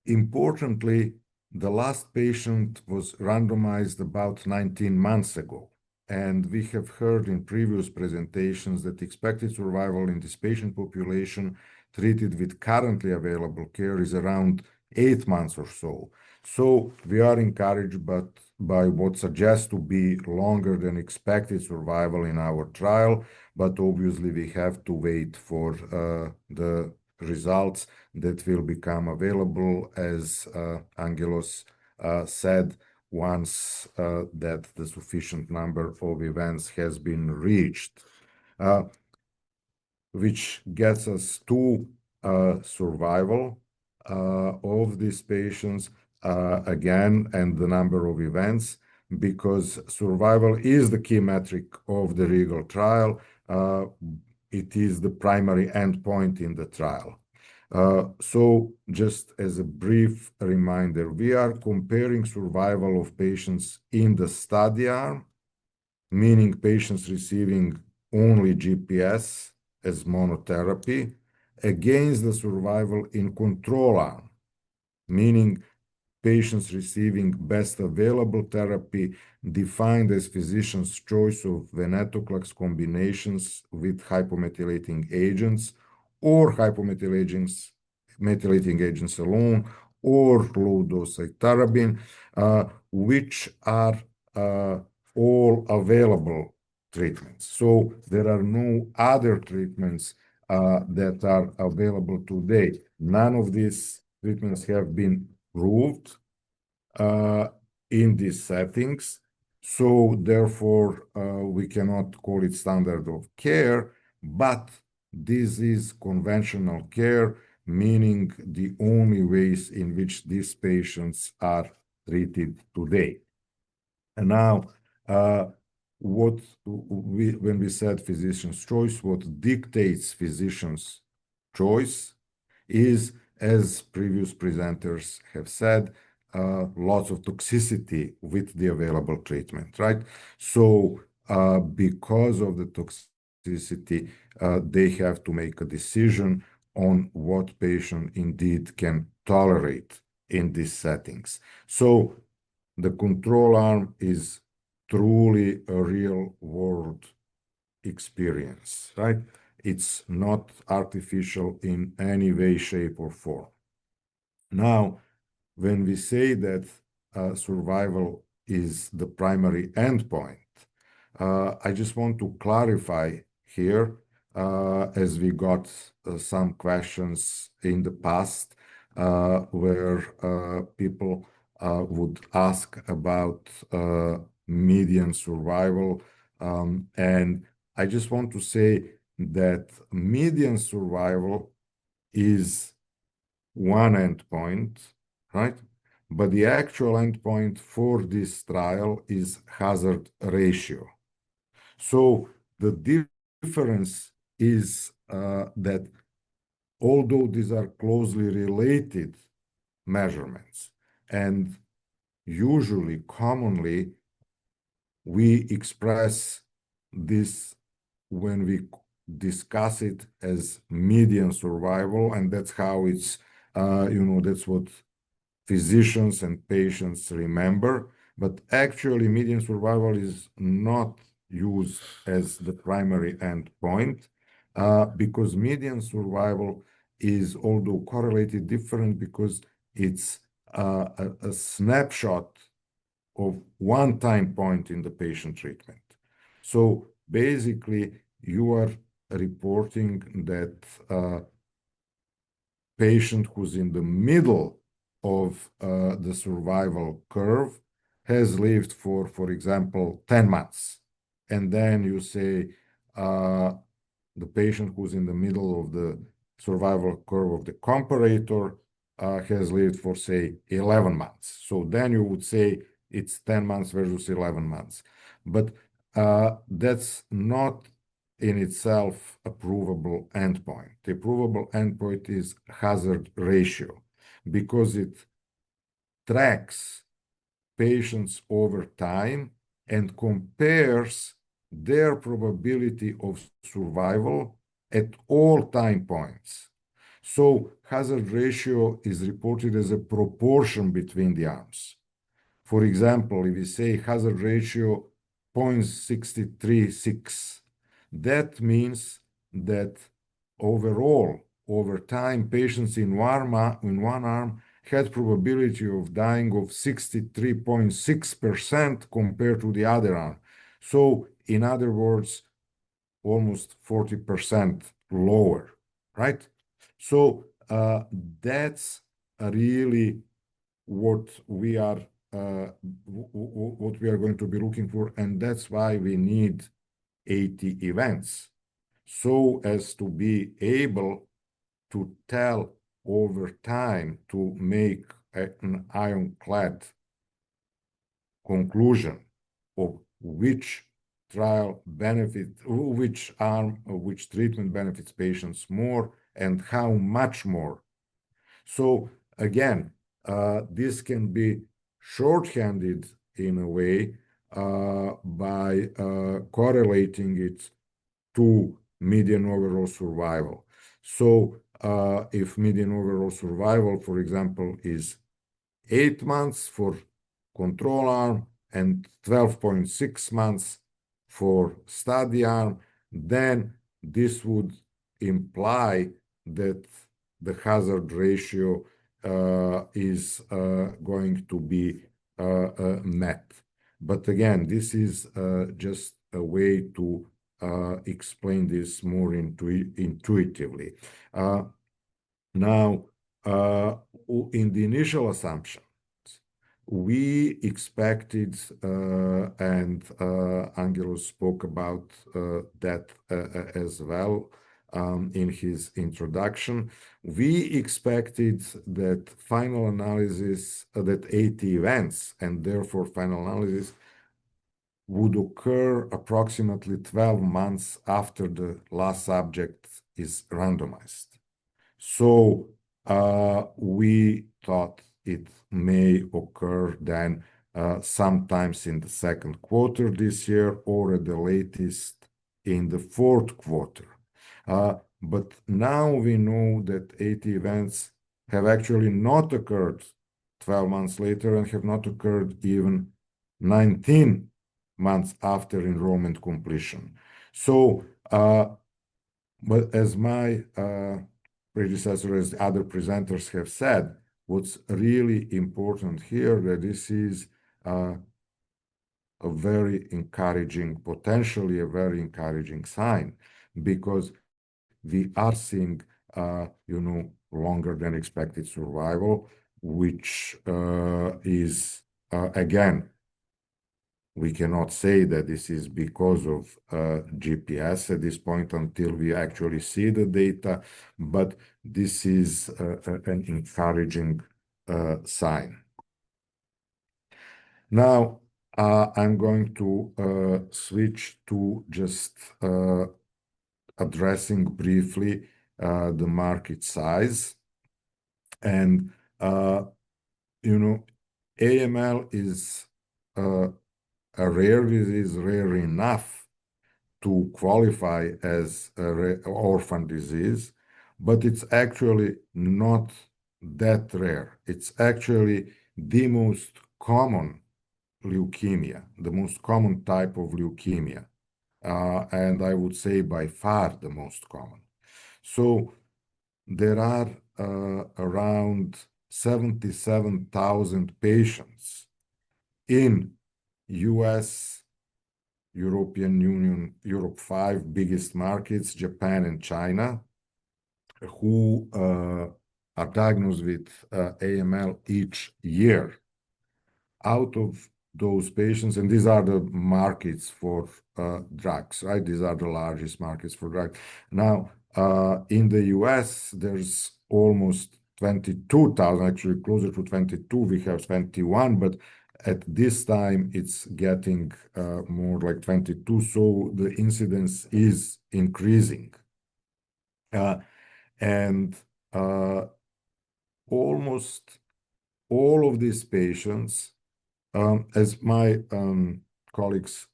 Importantly, the last patient was randomized about 19 months ago, and we have heard in previous presentations that expected survival in this patient population treated with currently available care is around 8 months or so. So we are encouraged by what suggests to be longer than expected survival in our trial, but obviously we have to wait for the results that will become available, as Angelos said, once that the sufficient number of events has been reached, which gets us to survival of these patients again, and the number of events, because survival is the key metric of the REGAL trial. It is the primary endpoint in the trial. So just as a brief reminder, we are comparing survival of patients in the study arm, meaning patients receiving only GPS as monotherapy, against the survival in control arm, meaning patients receiving best available therapy defined as physician's choice of venetoclax combinations with hypomethylating agents or methylating agents alone or low-dose cytarabine, which are all available treatments. So there are no other treatments that are available today. None of these treatments have been proved in these settings. So therefore, we cannot call it standard of care, but this is conventional care, meaning the only ways in which these patients are treated today. And now, when we said physician's choice, what dictates physician's choice is, as previous presenters have said, lots of toxicity with the available treatment, right? So because of the toxicity, they have to make a decision on what patient indeed can tolerate in these settings. So the control arm is truly a real-world experience, right? It's not artificial in any way, shape, or form. Now, when we say that survival is the primary endpoint, I just want to clarify here, as we got some questions in the past where people would ask about median survival. And I just want to say that median survival is one endpoint, right? But the actual endpoint for this trial is hazard ratio. So the difference is that although these are closely related measurements, and usually, commonly, we express this when we discuss it as median survival, and that's how it's, that's what physicians and patients remember. But actually, median survival is not used as the primary endpoint because median survival is, although correlated, different because it's a snapshot of one time point in the patient treatment. So basically, you are reporting that patient who's in the middle of the survival curve has lived for example, 10 months. And then you say the patient who's in the middle of the survival curve of the comparator has lived for, say, 11 months. So then you would say it's 10 months versus 11 months. But that's not in itself a provable endpoint. The provable endpoint is hazard ratio because it tracks patients over time and compares their probability of survival at all time points. So hazard ratio is reported as a proportion between the arms. For example, if we say hazard ratio 0.636, that means that overall over time, patients in one arm had probability of dying of 63.6% compared to the other arm. So in other words, almost 40% lower, right? So that's really what we are going to be looking for, and that's why we need 80 events, so as to be able to tell over time, to make an ironclad conclusion of which which treatment benefits patients more and how much more. So again, this can be shorthanded in a way by correlating it to median overall survival. So if median overall survival, for example, is 8 months for control arm and 12.6 months for study arm, then this would imply that the hazard ratio is going to be met. But again, this is just a way to explain this more intuitively. Now, in the initial assumptions, we expected, and Angelo spoke about that as well in his introduction. We expected that final analysis, that 80 events, and therefore final analysis, would occur approximately 12 months after the last subject is randomized. So we thought it may occur then sometimes in the second quarter this year, or at the latest in the fourth quarter. But now we know that 80 events have actually not occurred 12 months later and have not occurred even 19 months after enrollment completion. So, but as my predecessor, as other presenters have said, what's really important here, that this is a very encouraging, potentially a very encouraging sign, because we are seeing, longer than expected survival, which is, again, we cannot say that this is because of GPS at this point until we actually see the data, but this is an encouraging sign. Now, I'm going to switch to just addressing briefly the market size. And, AML is a rare disease, rare enough to qualify as an orphan disease, but it's actually not that rare. It's actually the most common leukemia, the most common type of leukemia, and I would say by far the most common. So there are around 77,000 patients in US, European Union, Europe 5 biggest markets, Japan and China, who are diagnosed with AML each year. Out of those patients, and these are the markets for drugs, right? These are the largest markets for drugs. Now, in the US, there's almost 22,000, actually closer to 22. We have 21, but at this time, it's getting more like 22, so the incidence is increasing. And almost all of these patients, as my colleagues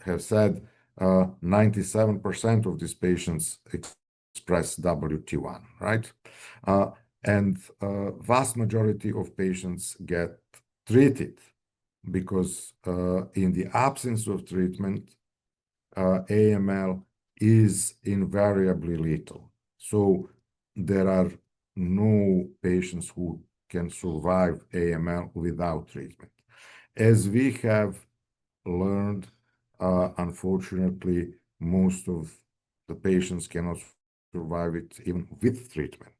have said, 97% of these patients express WT1, right? And vast majority of patients get treated, because in the absence of treatment, AML is invariably lethal. So there are no patients who can survive AML without treatment. As we have learned, unfortunately, most of the patients cannot survive it even with treatment.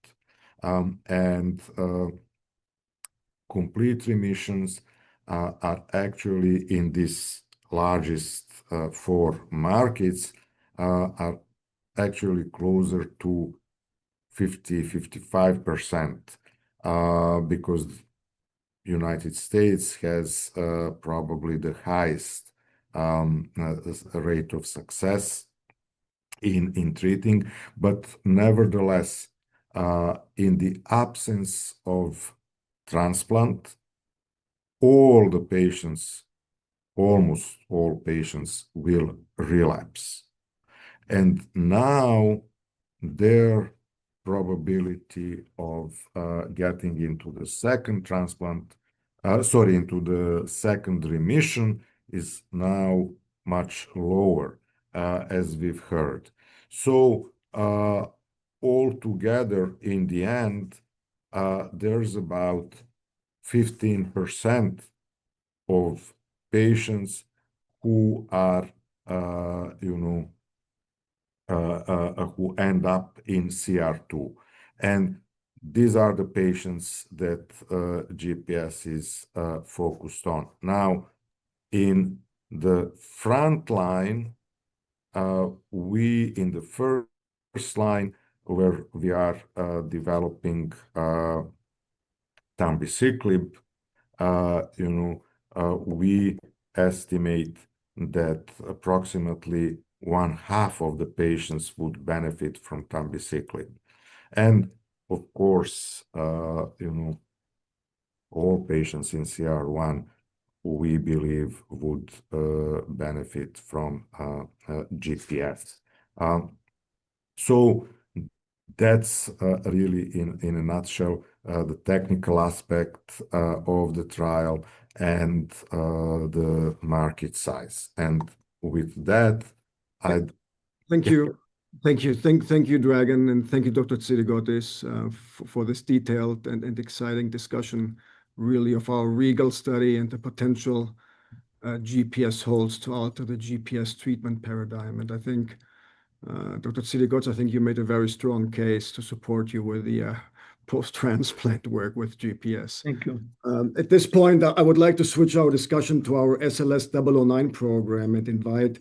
Complete remissions are actually in these largest four markets are actually closer to 50-55%, because United States has probably the highest rate of success in treating, but nevertheless, in the absence of transplant, all the patients, almost all patients, will relapse. And now their probability of getting into the second transplant, into the second remission is now much lower, as we've heard. So altogether, in the end, there's about 15% of patients who are, who end up in CR2. And these are the patients that GPS is focused on. Now, in the front line, in the first line, where we are developing tambiciclib, we estimate that approximately 1/2 of the patients would benefit from tambiciclib. And of course, all patients in CR1, we believe, would benefit from GPS. So that's really, in a nutshell, the technical aspect of the trial and the market size. And with that, Thank you. Thank you, Dragan, and thank you, Dr. Tsirigotis, for this detailed and exciting discussion, really, of our REGAL study and the potential GPS holds to alter the GPS treatment paradigm. And I think, Dr. Tsirigotis, I think you made a very strong case to support you with the post-transplant work with GPS. Thank you. At this point, I would like to switch our discussion to our SLS009 program and invite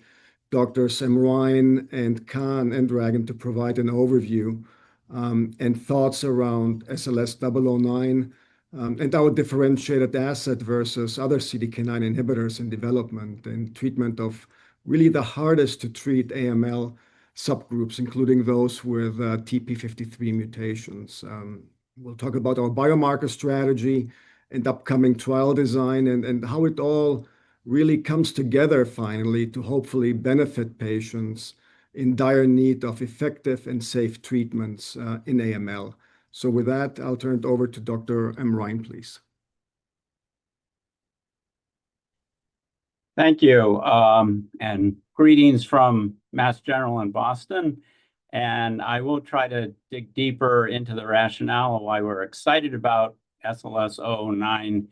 Drs. Emrine and Khan and Dragan to provide an overview and thoughts around SLS009 and our differentiated asset versus other CDK9 inhibitors in development and treatment of really the hardest to treat AML subgroups, including those with TP53 mutations. We'll talk about our biomarker strategy and upcoming trial design and how it all really comes together finally to hopefully benefit patients in dire need of effective and safe treatments in AML. So with that, I'll turn it over to Dr. Emrine, please. Thank you, and greetings from Mass General in Boston. And I will try to dig deeper into the rationale of why we're excited about SLS009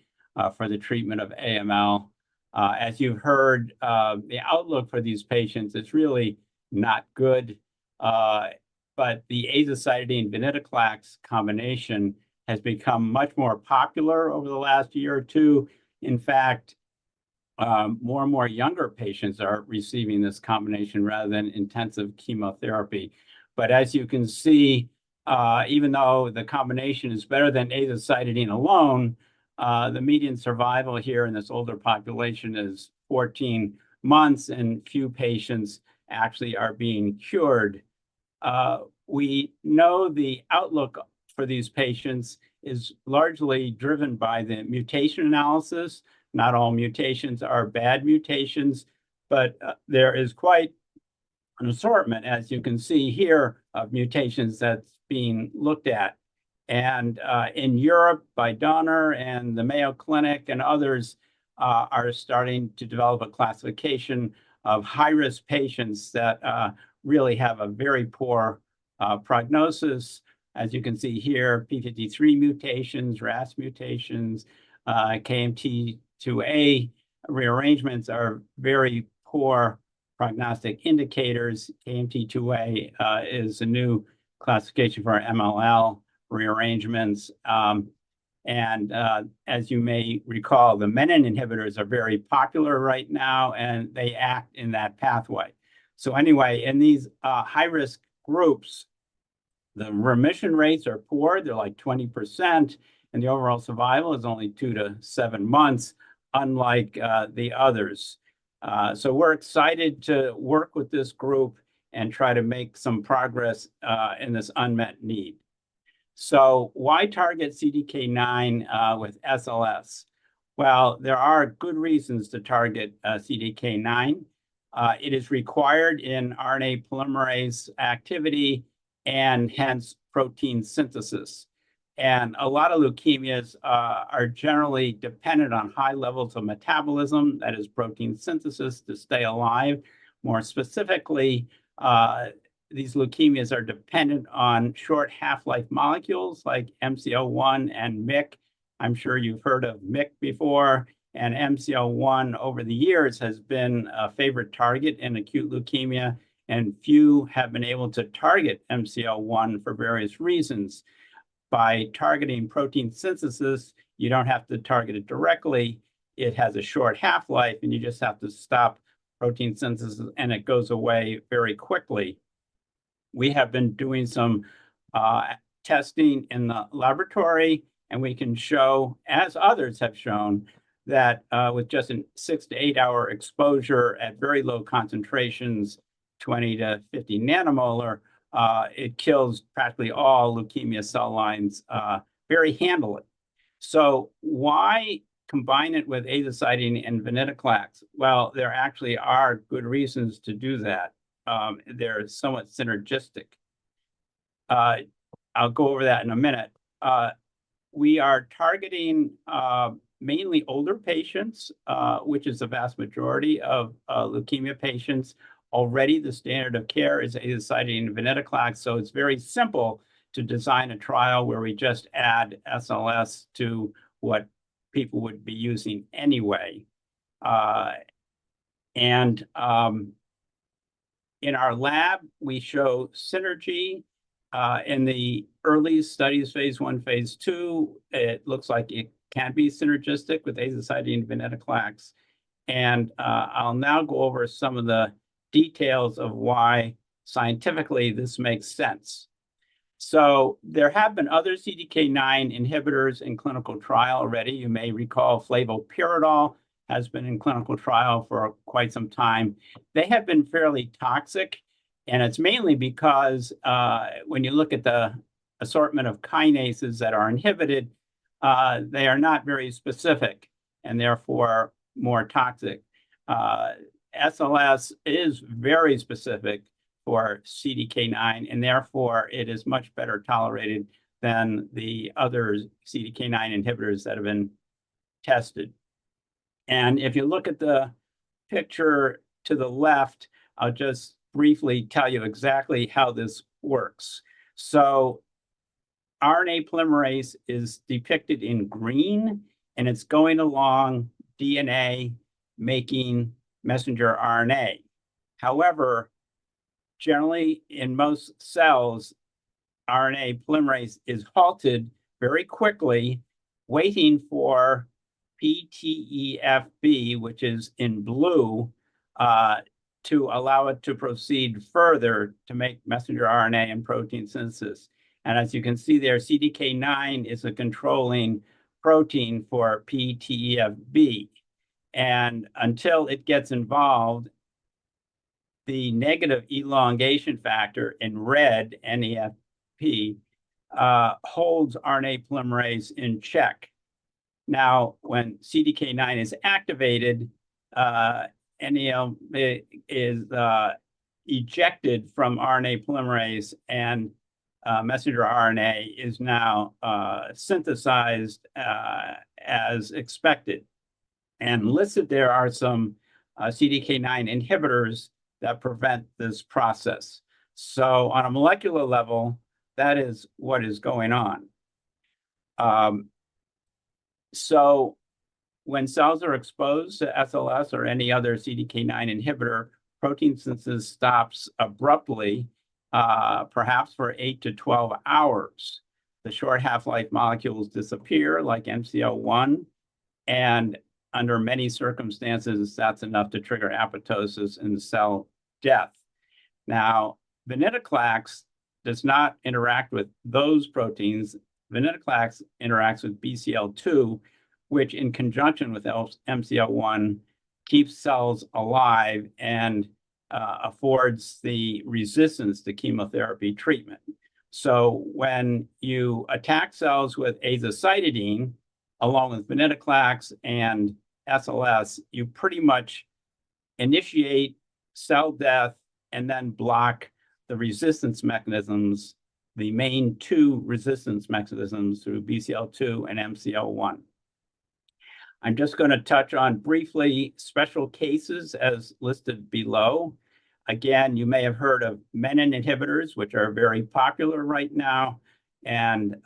for the treatment of AML. As you've heard, the outlook for these patients is really not good, but the azacitidine-venetoclax combination has become much more popular over the last year or two. In fact, more and more younger patients are receiving this combination rather than intensive chemotherapy. But as you can see, even though the combination is better than azacitidine alone, the median survival here in this older population is 14 months, and few patients actually are being cured. We know the outlook for these patients is largely driven by the mutation analysis. Not all mutations are bad mutations, but there is quite an assortment, as you can see here, of mutations that's being looked at. And in Europe, by Donner and the Mayo Clinic and others are starting to develop a classification of high-risk patients that really have a very poor prognosis. As you can see here, p53 mutations, RAS mutations, KMT2A rearrangements are very poor prognostic indicators. KMT2A is a new classification for MLL rearrangements. As you may recall, the menin inhibitors are very popular right now, and they act in that pathway. So anyway, in these high-risk groups, the remission rates are poor. They're like 20%, and the overall survival is only 2 to 7 months, unlike the others. So we're excited to work with this group and try to make some progress in this unmet need. So why target CDK9 with SLS? Well, there are good reasons to target CDK9. It is required in RNA polymerase activity and hence protein synthesis. And a lot of leukemias are generally dependent on high levels of metabolism, that is protein synthesis, to stay alive. More specifically, these leukemias are dependent on short half-life molecules like MCL1 and MYC. I'm sure you've heard of MYC before, and MCL1 over the years has been a favorite target in acute leukemia, and few have been able to target MCL1 for various reasons. By targeting protein synthesis, you don't have to target it directly. It has a short half-life, and you just have to stop protein synthesis, and it goes away very quickly. We have been doing some testing in the laboratory, and we can show, as others have shown, that with just a 6 to 8 hour exposure at very low concentrations, 20 to 50 nanomolar, it kills practically all leukemia cell lines very handily. So why combine it with azacitidine and venetoclax? Well, there actually are good reasons to do that. They're somewhat synergistic. I'll go over that in a minute. We are targeting mainly older patients, which is the vast majority of leukemia patients. Already the standard of care is azacitidine and venetoclax, so it's very simple to design a trial where we just add SLS to what people would be using anyway. In our lab, we show synergy in the early studies, phase 1, phase 2. It looks like it can be synergistic with azacitidine and venetoclax. And I'll now go over some of the details of why scientifically this makes sense. So there have been other CDK9 inhibitors in clinical trial already. You may recall flavopiridol has been in clinical trial for quite some time. They have been fairly toxic, and it's mainly because when you look at the assortment of kinases that are inhibited, they are not very specific and therefore more toxic. SLS is very specific for CDK9, and therefore it is much better tolerated than the other CDK9 inhibitors that have been tested. And if you look at the picture to the left, I'll just briefly tell you exactly how this works. So RNA polymerase is depicted in green, and it's going along DNA making messenger RNA. However, generally in most cells, RNA polymerase is halted very quickly, waiting for PTEFB, which is in blue, to allow it to proceed further to make messenger RNA and protein synthesis. And as you can see there, CDK9 is a controlling protein for PTEFB. And until it gets involved, the negative elongation factor in red, NEFP, holds RNA polymerase in check. Now, when CDK9 is activated, NEL is ejected from RNA polymerase, and messenger RNA is now synthesized as expected. And listed there are some CDK9 inhibitors that prevent this process. So on a molecular level, that is what is going on. So when cells are exposed to SLS or any other CDK9 inhibitor, protein synthesis stops abruptly, perhaps for 8 to 12 hours. The short half-life molecules disappear, like MCL1, and under many circumstances, that's enough to trigger apoptosis and cell death. Now, venetoclax does not interact with those proteins. Venetoclax interacts with BCL2, which in conjunction with MCL1 keeps cells alive and affords the resistance to chemotherapy treatment. So when you attack cells with azacitidine, along with venetoclax and SLS, you pretty much initiate cell death and then block the resistance mechanisms, the main two resistance mechanisms through BCL2 and MCL1. I'm just going to touch on briefly special cases as listed below. Again, you may have heard of menin inhibitors, which are very popular right now. And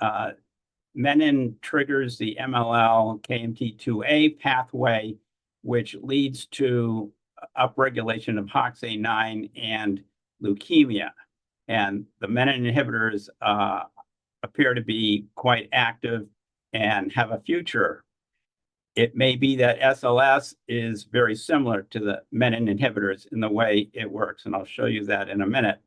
menin triggers the MLL KMT2A pathway, which leads to upregulation of HOXA9 and leukemia. And the menin inhibitors appear to be quite active and have a future. It may be that SLS is very similar to the menin inhibitors in the way it works, and I'll show you that in a minute.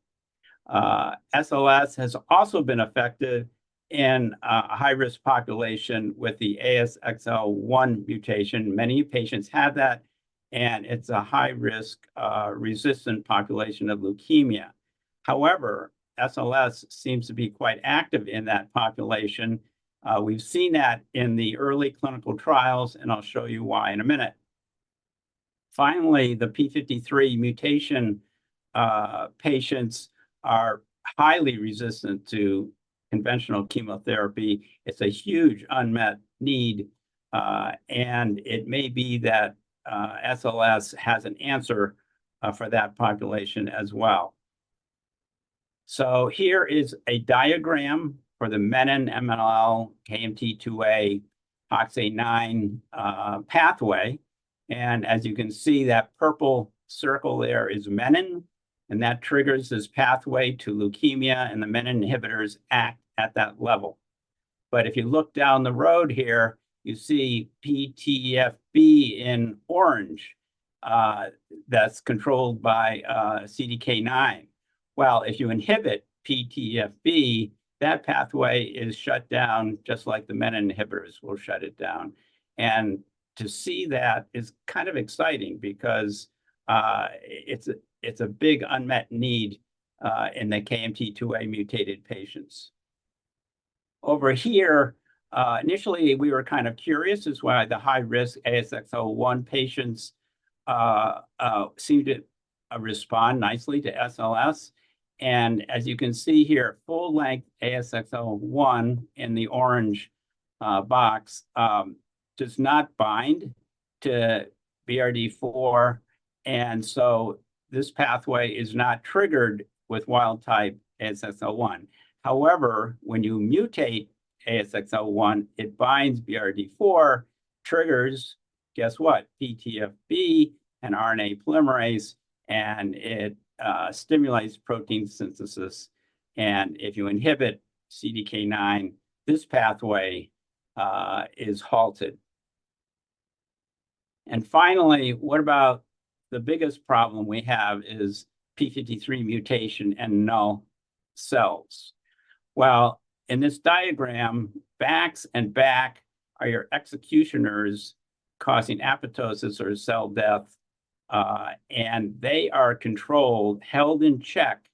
SLS has also been effective in a high-risk population with the ASXL1 mutation. Many patients have that, and it's a high-risk resistant population of leukemia. However, SLS seems to be quite active in that population. We've seen that in the early clinical trials, and I'll show you why in a minute. Finally, the P53 mutation patients are highly resistant to conventional chemotherapy. It's a huge unmet need, and it may be that SLS has an answer for that population as well. So here is a diagram for the menin MLL KMT2A HOXA9 pathway. And as you can see, that purple circle there is menin, and that triggers this pathway to leukemia, and the menin inhibitors act at that level. But if you look down the road here, you see PTFB in orange that's controlled by CDK9. Well, if you inhibit PTFB, that pathway is shut down just like the menin inhibitors will shut it down. And to see that is kind of exciting because it's a big unmet need in the KMT2A mutated patients. Over here, initially we were kind of curious as why the high-risk ASXL1 patients seem to respond nicely to SLS. And as you can see here, full-length ASXL1 in the orange box does not bind to BRD4. And so this pathway is not triggered with wild-type ASXL1. However, when you mutate ASXL1, it binds BRD4, triggers, guess what, PTFB and RNA polymerase, and it stimulates protein synthesis. And if you inhibit CDK9, this pathway is halted. And finally, what about the biggest problem we have is P53 mutation and null cells. Well, in this diagram, BAX and BAC are your executioners causing apoptosis or cell death. And they are controlled, held in check,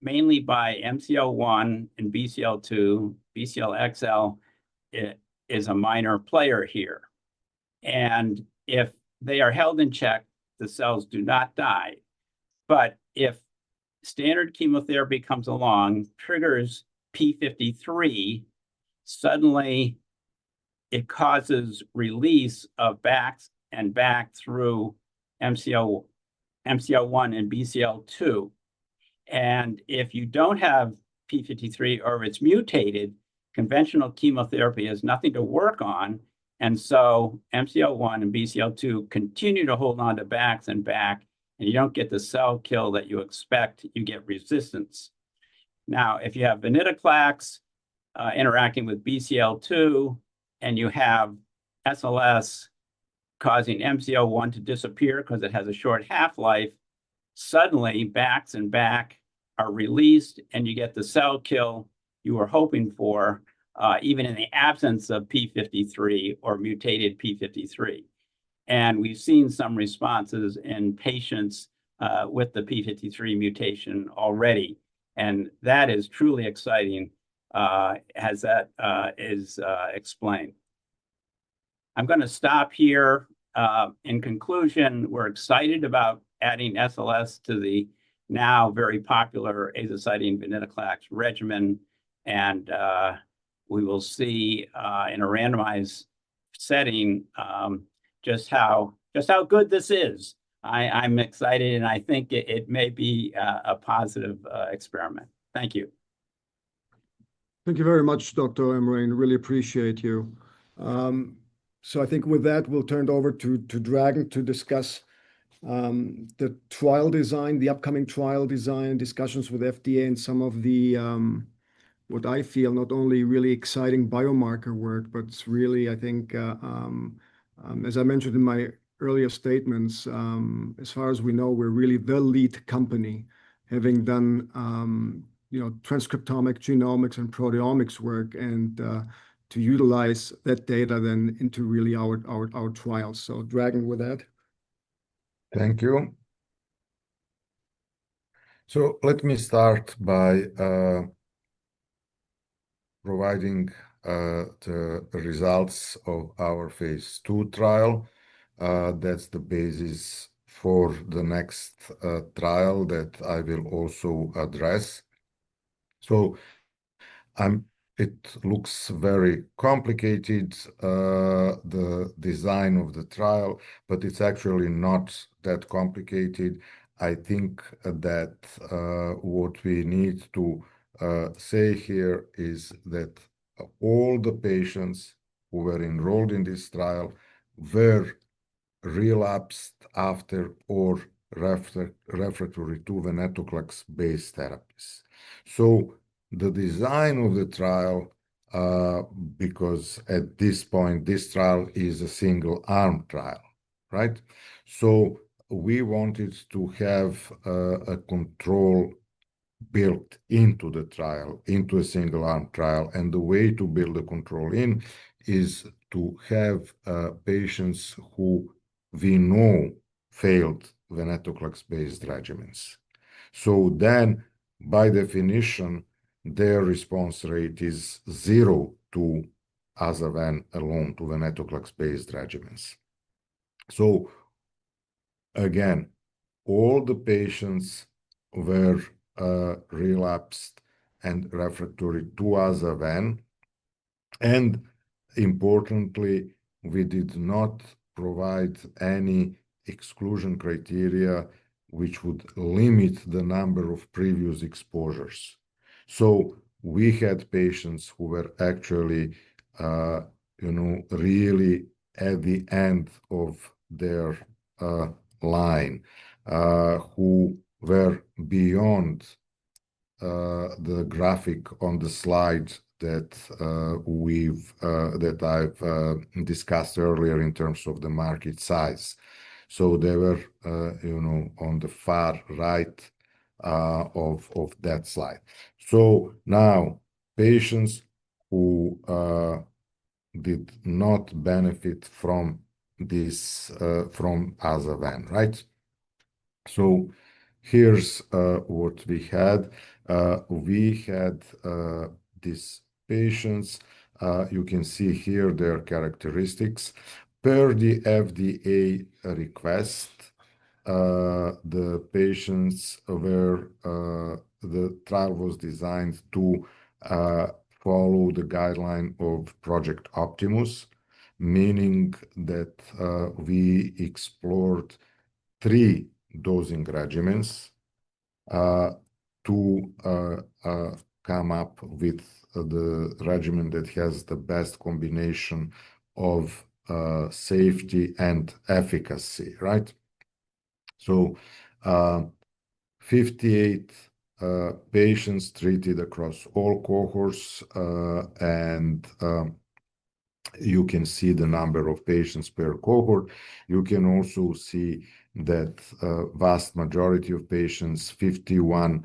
mainly by MCL1 and BCL2. BCL-XL is a minor player here. And if they are held in check, the cells do not die. But if standard chemotherapy comes along, triggers P53, suddenly it causes release of BAC and BAC through MCL1 and BCL2. And if you don't have p53 or if it's mutated, conventional chemotherapy has nothing to work on. And so MCL1 and BCL2 continue to hold on to BAX and BAC, and you don't get the cell kill that you expect, you get resistance. Now, if you have venetoclax interacting with BCL2 and you have SLS causing MCL1 to disappear because it has a short half-life, suddenly BAX and BAC are released and you get the cell kill you were hoping for, even in the absence of p53 or mutated p53. And we've seen some responses in patients with the p53 mutation already. And that is truly exciting as that is explained. I'm going to stop here. In conclusion, we're excited about adding SLS to the now very popular azacitidine venetoclax regimen. And we will see in a randomized setting just how good this is. I'm excited, and I think it may be a positive experiment. Thank you. Thank you very much, Dr. Emrain. Really appreciate you. So I think with that, we'll turn it over to Dragan to discuss the trial design, the upcoming trial design, discussions with FDA, and some of the what I feel not only really exciting biomarker work, but it's really, I think, as I mentioned in my earlier statements, as far as we know, we're really the lead company, having done transcriptomic, genomics, and proteomics work, and to utilize that data then into really our trials. So, Dragan, with that. Thank you. So let me start by providing the results of our phase 2 trial. That's the basis for the next trial that I will also address. So it looks very complicated, the design of the trial, but it's actually not that complicated. I think that what we need to say here is that all the patients who were enrolled in this trial were relapsed after or refractory to venetoclax-based therapies. So the design of the trial, because at this point, this trial is a single-arm trial, right? So we wanted to have a control built into the trial, into a single-arm trial. And the way to build a control in is to have patients who we know failed venetoclax-based regimens. So then, by definition, their response rate is 0 to azavan alone, to venetoclax-based regimens. So again, all the patients were relapsed and refractory to azavan, and importantly, we did not provide any exclusion criteria which would limit the number of previous exposures. So we had patients who were actually, really at the end of their line, who were beyond the graphic on the slide that I've discussed earlier in terms of the market size. So they were, on the far right of that slide. So now, patients who did not benefit from this, from azavan, right? So here's what we had. We had these patients. You can see here their characteristics. Per the FDA request, the patients were, the trial was designed to follow the guideline of Project Optimus, meaning that we explored 3 dosing regimens, 2 come up with the regimen that has the best combination of safety and efficacy, right? So 58 patients treated across all cohorts, and you can see the number of patients per cohort. You can also see that vast majority of patients, 51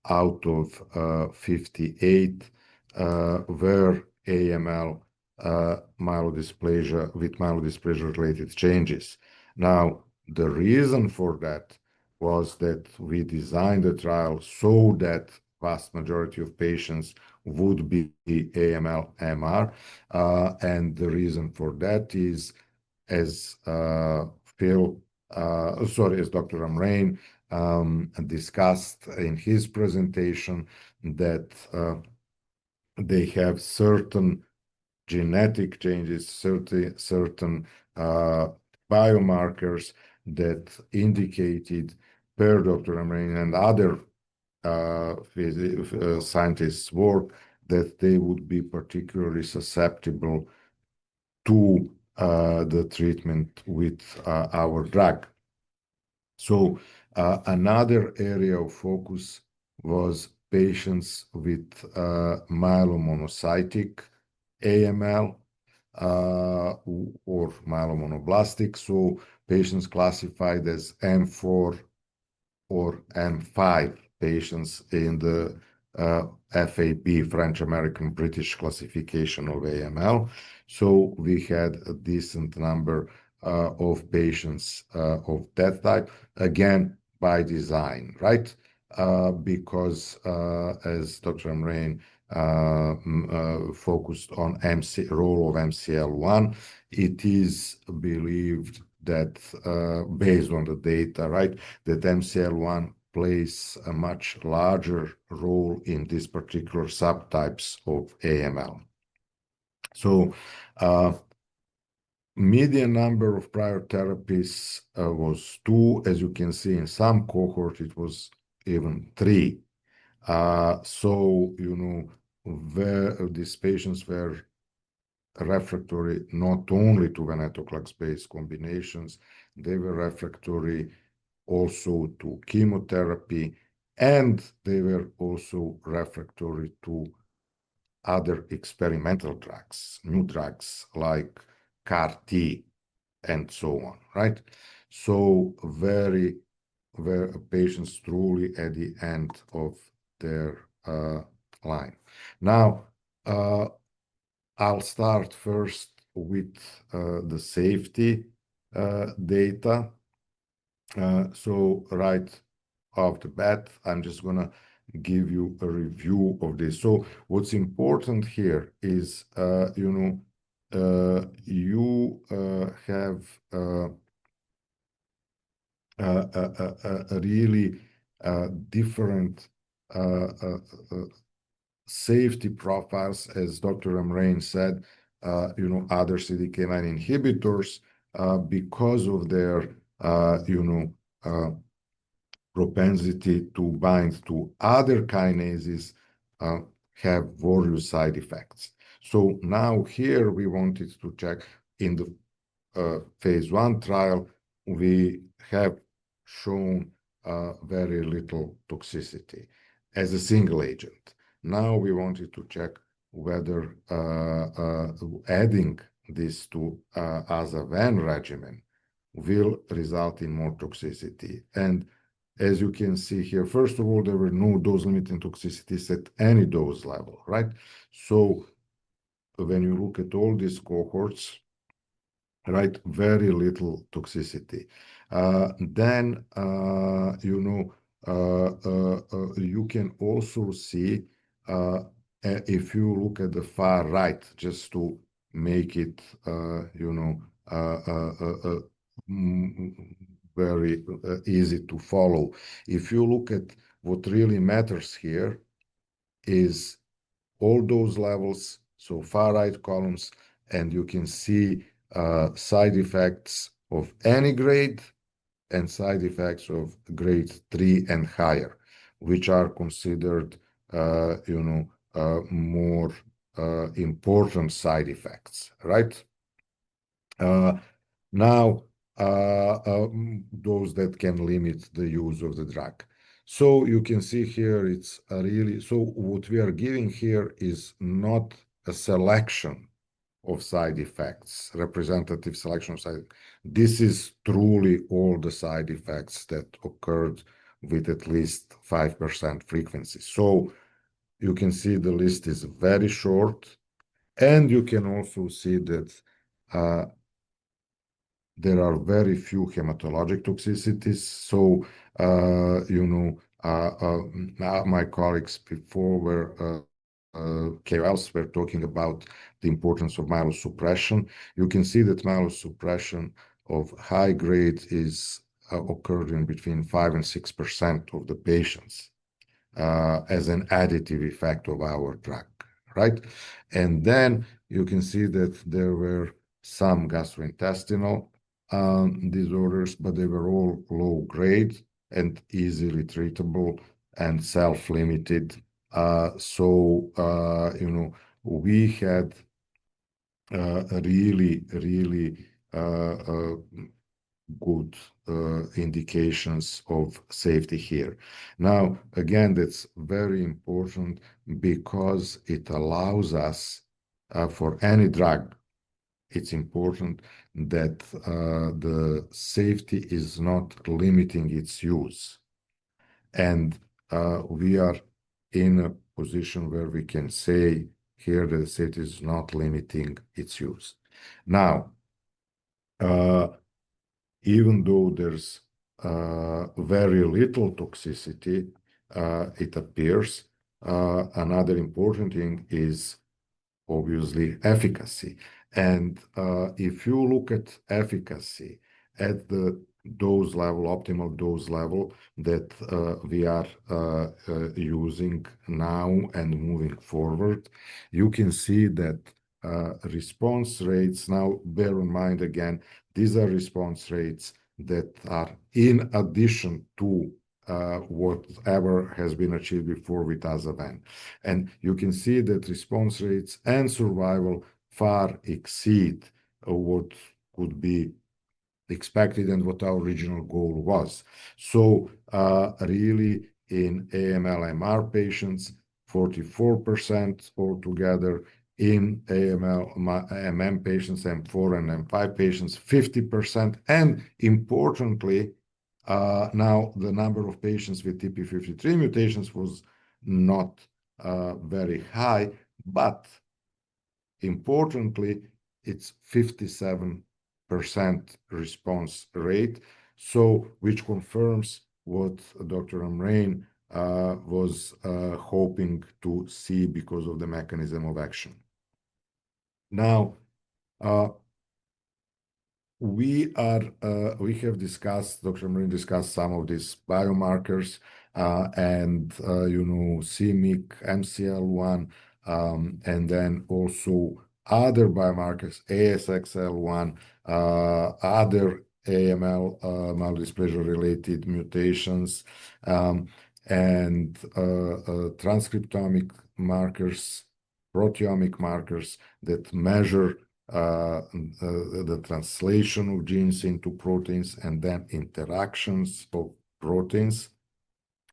out of 58, were AML myelodysplasia with myelodysplasia-related changes. Now, the reason for that was that we designed the trial so that vast majority of patients would be AML-MR, and the reason for that is, as Dr. Amrain discussed in his presentation, that they have certain genetic changes, certain biomarkers that indicated, per Dr. Amrain and other scientists' work, that they would be particularly susceptible to the treatment with our drug. So another area of focus was patients with myelomonocytic AML or myelomonoblastic, so patients classified as M4 or M5 patients in the FAB, French American British classification of AML. So we had a decent number of patients of that type, again by design, right? Because as Dr. Amrain focused on role of MCL1, it is believed that based on the data, right, that MCL1 plays a much larger role in these particular subtypes of AML. So median number of prior therapies was 2. As you can see, in some cohort, it was even 3. So, you know, where these patients were refractory not only to venetoclax-based combinations, they were refractory also to chemotherapy, and they were also refractory to other experimental drugs, new drugs like CAR-T and so on, right? So very patients truly at the end of their line. Now, I'll start first with the safety data. So right off the bat, I'm just going to give you a review of this. So what's important here is, you know, you have a really different safety profiles, as Dr. Amrain said, you know, other CDK9 inhibitors, because of their, you know, propensity to bind to other kinases, have various side effects. So now here we wanted to check in the phase 1 trial, we have shown very little toxicity as a single agent. Now we wanted to check whether adding this to Aza-Ven regimen will result in more toxicity. And as you can see here, first of all, there were no dose-limiting toxicities at any dose level, right? So when you look at all these cohorts, right, very little toxicity. Then, you know, you can also see, if you look at the far right, just to make it, you know, very easy to follow. If you look at what really matters here is all those levels, so far right columns, and you can see side effects of any grade and side effects of grade 3 and higher, which are considered more important side effects, right? Now, those that can limit the use of the drug. So you can see here, it's really, so what we are giving here is not a selection of side effects, representative selection of side. This is truly all the side effects that occurred with at least 5% frequency. So you can see the list is very short, and you can also see that there are very few hematologic toxicities. So, my colleagues before were KOLs were talking about the importance of myelosuppression. You can see that myelosuppression of high grade is occurring between 5 and 6% of the patients as an additive effect of our drug, right? And then you can see that there were some gastrointestinal disorders, but they were all low grade and easily treatable and self-limited. We had really good indications of safety here. Now, again, that's very important because it allows us for any drug, it's important that the safety is not limiting its use. And we are in a position where we can say here that the safety is not limiting its use. Now, even though there's very little toxicity, it appears, another important thing is obviously efficacy. And if you look at efficacy at the dose level, optimal dose level that we are using now and moving forward, you can see that response rates, now bear in mind again, these are response rates that are in addition to whatever has been achieved before with Avalon. And you can see that response rates and survival far exceed what could be expected and what our original goal was. So really in AML-MR patients, 44% altogether, in AML-MM patients, M4 and M5 patients, 50%, and importantly, now the number of patients with TP53 mutations was not very high, but importantly, it's 57% response rate, so which confirms what Dr. Amrain was hoping to see because of the mechanism of action. Now, we have discussed, Dr. Amrain discussed some of these biomarkers and c-MYC, MCL1, and then also other biomarkers, ASXL1, other AML myelodysplasia-related mutations, and transcriptomic markers, proteomic markers that measure the translation of genes into proteins and then interactions of proteins.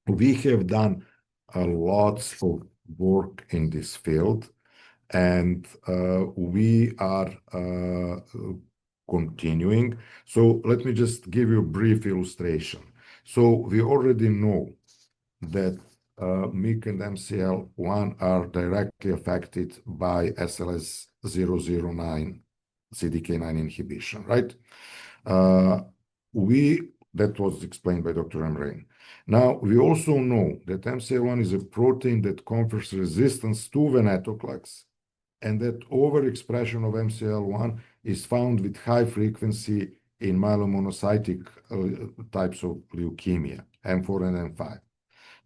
We have done lots of work in this field, and we are continuing. So let me just give you a brief illustration. So we already know that MYC and MCL1 are directly affected by SLS009 CDK9 inhibition, right? That was explained by Dr. Amrain. Now, we also know that MCL1 is a protein that confers resistance to venetoclax, and that overexpression of MCL1 is found with high frequency in myelomonocytic types of leukemia, M4 and M5.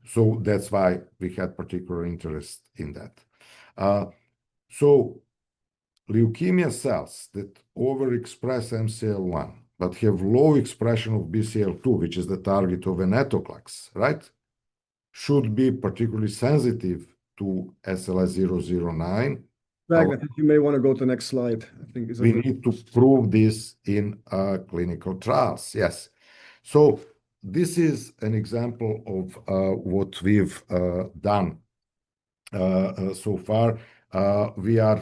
So that's why we had particular interest in that. So leukemia cells that overexpress MCL1 but have low expression of BCL2, which is the target of venetoclax, right? should be particularly sensitive to SLS009. Greg, I think you may want to go to the next slide. I think We need to prove this in clinical trials. Yes. So this is an example of what we've done so far. We are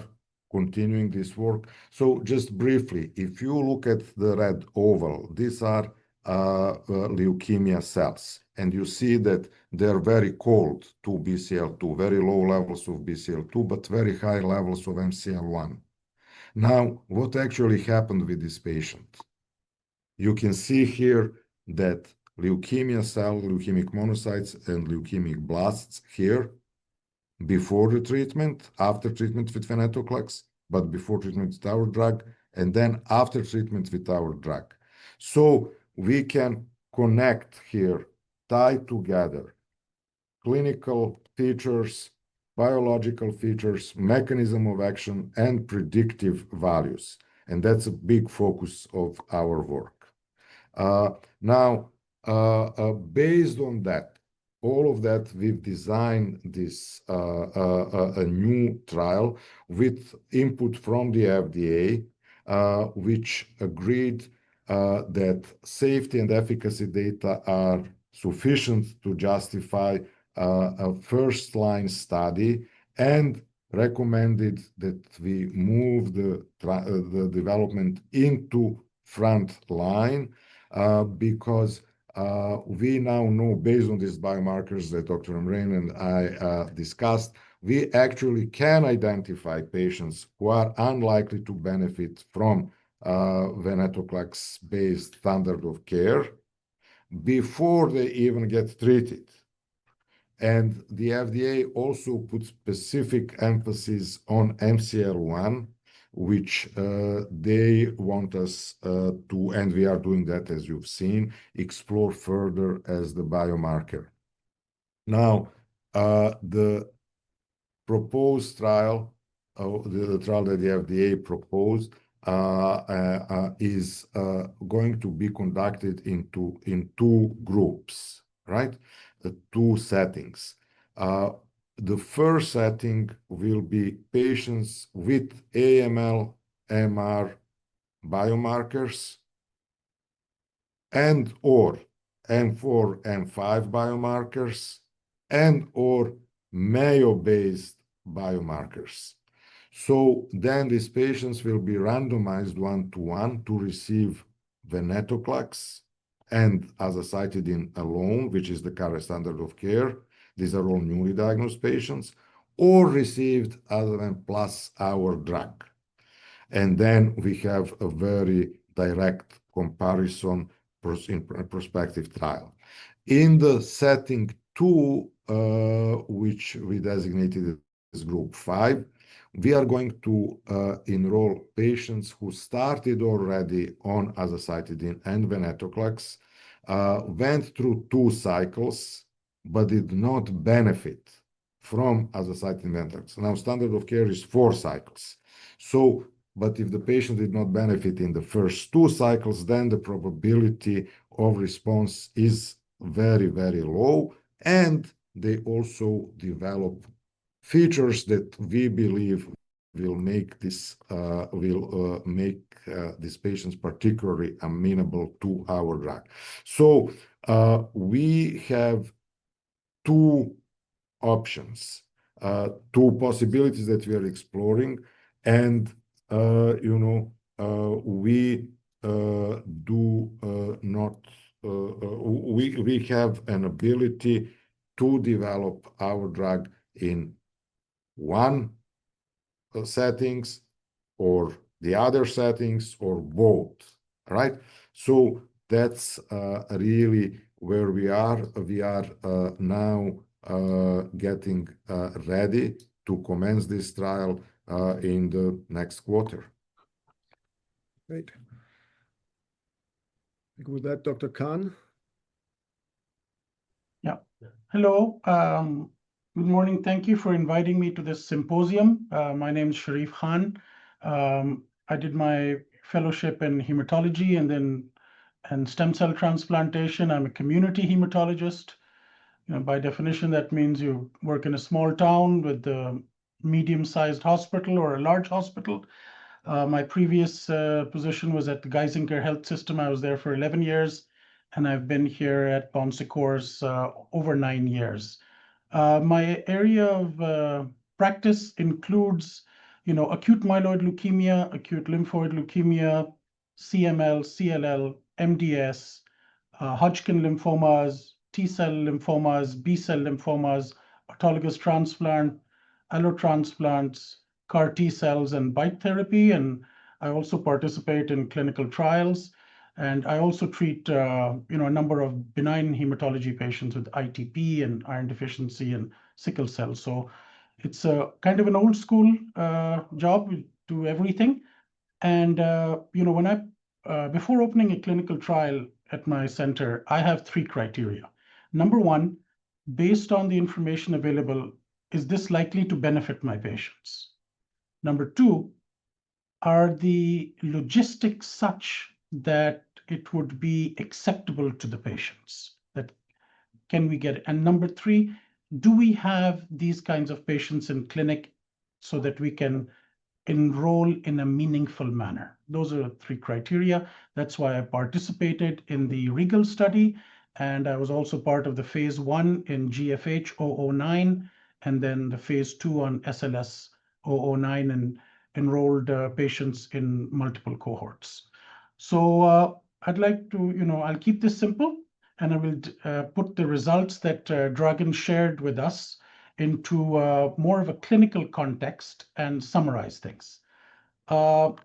continuing this work. So just briefly, if you look at the red oval, these are leukemia cells, and you see that they're very cold to BCL2, very low levels of BCL2, but very high levels of MCL1. Now, what actually happened with this patient? You can see here that leukemia cell, leukemic monocytes, and leukemic blasts here before the treatment, after treatment with venetoclax, but before treatment with our drug, and then after treatment with our drug. So we can connect here, tie together clinical features, biological features, mechanism of action, and predictive values. And that's a big focus of our work. Now, based on that, all of that, we've designed this a new trial with input from the FDA, which agreed that safety and efficacy data are sufficient to justify a first-line study, and recommended that we move the development into front line because we now know, based on these biomarkers that Dr. Amrain and I discussed, we actually can identify patients who are unlikely to benefit from venetoclax-based standard of care before they even get treated. And the FDA also put specific emphasis on MCL1, which they want us to, and we are doing that, as you've seen, explore further as the biomarker. Now, the proposed trial, the trial that the FDA proposed, is going to be conducted in two groups, right? Two settings. The first setting will be patients with AML, MR biomarkers and or M4, M5 biomarkers and or Mayo-based biomarkers. So then these patients will be randomized 1-to-1 to receive venetoclax and azacitidine alone, which is the current standard of care. These are all newly diagnosed patients, or received Avalon plus our drug. And then we have a very direct comparison in a prospective trial. In the setting 2, which we designated as group 5, we are going to enroll patients who started already on azacitidine and venetoclax, went through 2 cycles, but did not benefit from azacitidine and venetoclax. Now, standard of care is 4 cycles. So, but if the patient did not benefit in the first 2 cycles, then the probability of response is very, very low, and they also develop features that we believe will make these patients particularly amenable to our drug. So we have 2 options, 2 possibilities that we are exploring, and we we have an ability to develop our drug in one settings or the other settings or both, right? So that's really where we are. We are now getting ready to commence this trial in the next quarter. Great. With that, Dr. Khan. Yeah. Hello. Good morning. Thank you for inviting me to this symposium. My name is Sharif Khan. I did my fellowship in hematology and then stem cell transplantation. I'm a community hematologist. by definition, that means you work in a small town with a medium-sized hospital or a large hospital. My previous position was at the Geisinger Health System. I was there for 11 years, and I've been here at Bon Secours over 9 years. My area of practice includes, acute myeloid leukemia, acute lymphoid leukemia, CML, CLL, MDS, Hodgkin lymphomas, T-cell lymphomas, B-cell lymphomas, autologous transplant, allotransplants, CAR T cells, and BiTE therapy. And I also participate in clinical trials. And I also treat, a number of benign hematology patients with ITP and iron deficiency and sickle cell. So it's a kind of an old school job. We do everything. And, when before opening a clinical trial at my center, I have 3 criteria. Number 1, based on the information available, is this likely to benefit my patients? Number 2, are the logistics such that it would be acceptable to the patients? That can we get it? And number 3, do we have these kinds of patients in clinic so that we can enroll in a meaningful manner? Those are 3 criteria. That's why I participated in the REGAL study, and I was also part of the phase 1 in GFH009, and then the phase 2 on SLS009, and enrolled patients in multiple cohorts. So I'd like to, I'll keep this simple, and I will put the results that Dragan shared with us into more of a clinical context and summarize things. In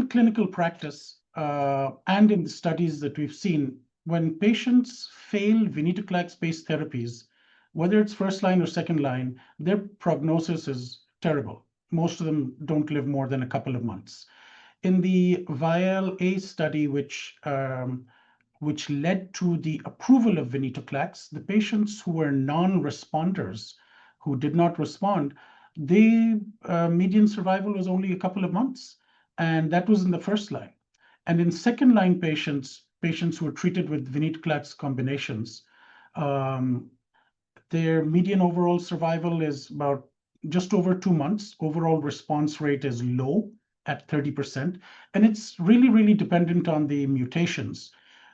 clinical practice and in the studies that we've seen, when patients fail venetoclax-based therapies, whether it's first line or second line, their prognosis is terrible. Most of them don't live more than a couple of months. In the VIAL-A study, which led to the approval of venetoclax, the patients who were non-responders, who did not respond, the median survival was only a couple of months, and that was in the first line. And in second line patients who were treated with venetoclax combinations, their median overall survival is about just over 2 months. Overall response rate is low at 30%, and it's really, really dependent on the mutations.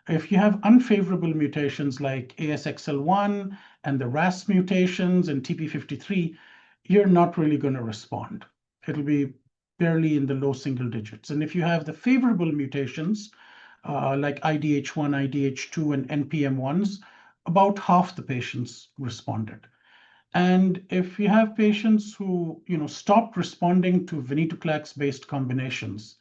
If you have unfavorable mutations like ASXL1 and the RAS mutations and TP53, you're not really going to respond. It'll be barely in the low single digits. And if you have the favorable mutations like IDH1, IDH2, and NPM1s, about half the patients responded. And if you have patients who stopped responding to venetoclax-based combinations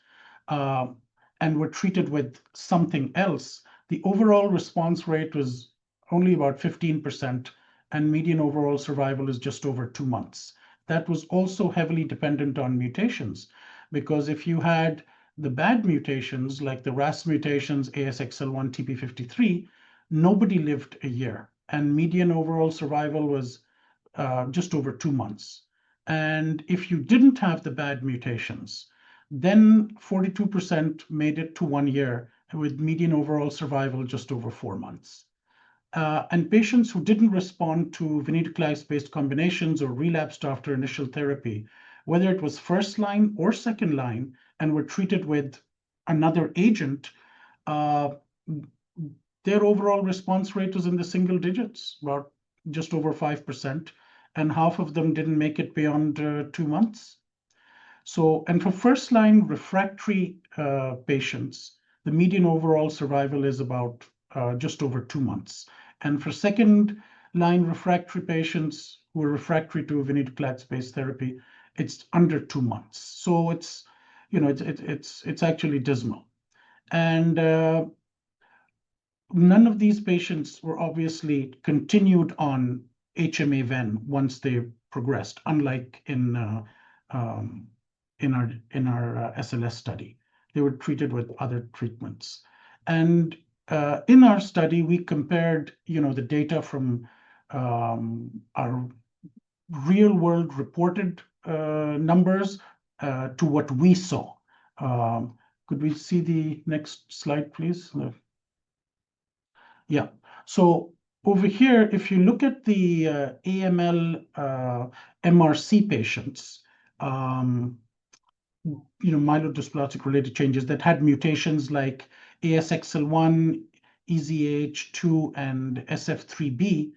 and were treated with something else, the overall response rate was only about 15%, and median overall survival is just over 2 months. That was also heavily dependent on mutations, because if you had the bad mutations like the RAS mutations, ASXL1, TP53, nobody lived a year, and median overall survival was just over 2 months. And if you didn't have the bad mutations, then 42% made it to 1 year, with median overall survival just over 4 months. And patients who didn't respond to venetoclax-based combinations or relapsed after initial therapy, whether it was first line or second line, and were treated with another agent, their overall response rate was in the single digits, about just over 5%, and half of them didn't make it beyond 2 months. So, and for first line refractory patients, the median overall survival is about just over 2 months. And for second line refractory patients who are refractory to venetoclax-based therapy, it's under 2 months. So it's, it's actually dismal. And none of these patients were obviously continued on HMA-VEN once they progressed, unlike in our SLS study. They were treated with other treatments. And in our study, we compared, the data from our real-world reported numbers to what we saw. Could we see the next slide, please? Yeah. So over here, if you look at the AML MRC patients, myelodysplastic-related changes that had mutations like ASXL1, EZH2, and SF3B,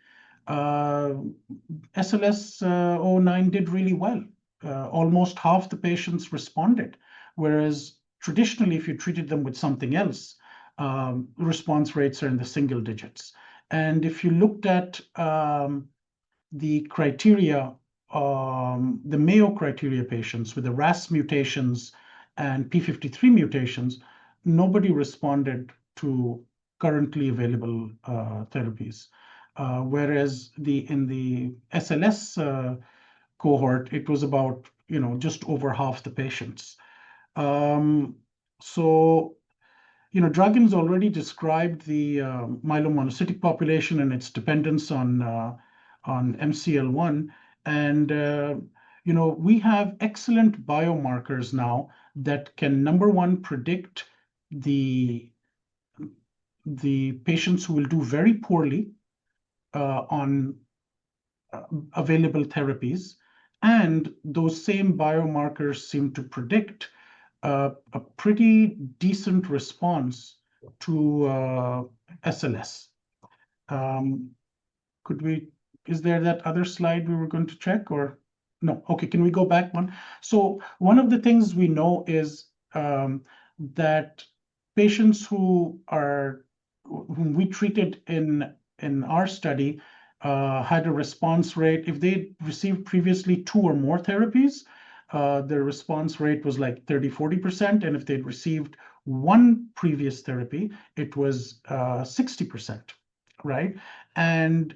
SLS009 did really well. Almost half the patients responded, whereas traditionally, if you treated them with something else, response rates are in the single digits. And if you looked at the criteria, the Mayo criteria patients with the RAS mutations and P53 mutations, nobody responded to currently available therapies. Whereas in the SLS cohort, it was about just over half the patients. So Dragan's already described the myelomonocytic population and its dependence on MCL1. And we have excellent biomarkers now that can, number one, predict the patients who will do very poorly on available therapies. And those same biomarkers seem to predict a pretty decent response to SLS. Is there that other slide we were going to check or no? Okay, can we go back one? So one of the things we know is that patients whom we treated in our study had a response rate. If they received previously 2 or more therapies, their response rate was like 30-40%. And if they'd received 1 previous therapy, it was 60%, right? And,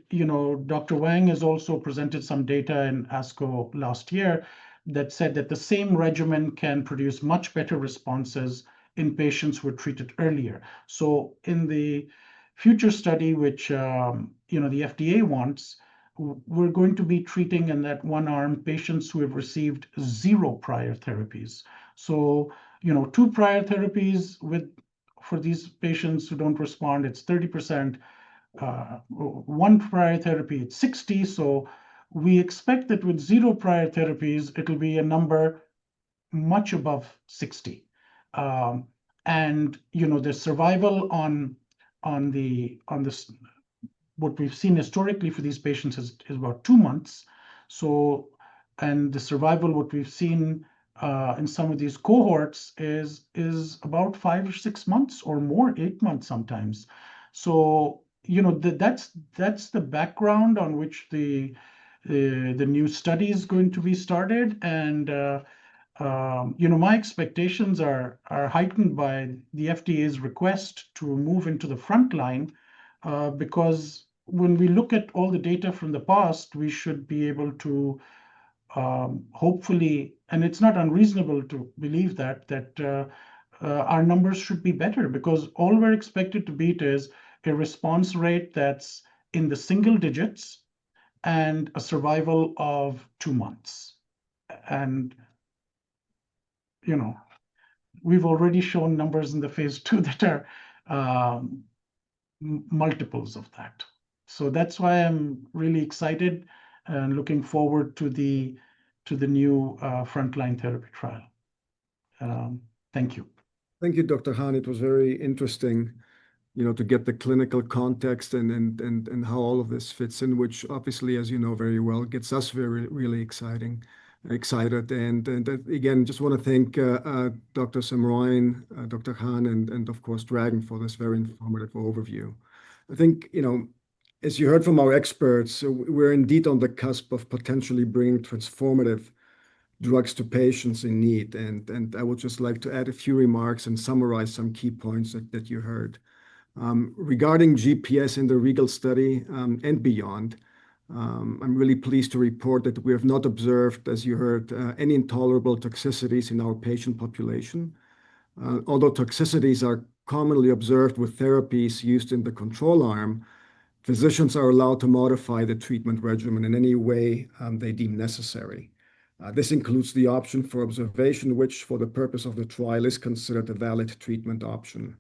Dr. Wang has also presented some data in ASCO last year that said that the same regimen can produce much better responses in patients who were treated earlier. So in the future study, which, the FDA wants, we're going to be treating in that one arm patients who have received 0 prior therapies. So, 2 prior therapies for these patients who don't respond, it's 30%. 1 prior therapy, it's 60. So we expect that with 0 prior therapies, it'll be a number much above 60. And the survival on this, what we've seen historically for these patients is about 2 months. So, and the survival, what we've seen in some of these cohorts is about 5 or 6 months or more, 8 months sometimes. So, that's the background on which the new study is going to be started. And my expectations are heightened by the FDA's request to move into the front line, because when we look at all the data from the past, we should be able to hopefully, and it's not unreasonable to believe that our numbers should be better, because all we're expected to beat is a response rate that's in the single digits and a survival of 2 months. And we've already shown numbers in the phase 2 that are multiples of that. So that's why I'm really excited and looking forward to the new frontline therapy trial. Thank you. Thank you, Dr. Han. It was very interesting, to get the clinical context and how all of this fits in, which obviously, as you know very well, gets us really excited. And again, just want to thank Dr. Samroin, Dr. Han, and of course, Dragan for this very informative overview. I think, as you heard from our experts, we're indeed on the cusp of potentially bringing transformative drugs to patients in need. And I would just like to add a few remarks and summarize some key points that you heard. Regarding GPS in the REGAL study and beyond, I'm really pleased to report that we have not observed, as you heard, any intolerable toxicities in our patient population. Although toxicities are commonly observed with therapies used in the control arm, physicians are allowed to modify the treatment regimen in any way they deem necessary. This includes the option for observation, which for the purpose of the trial is considered a valid treatment option.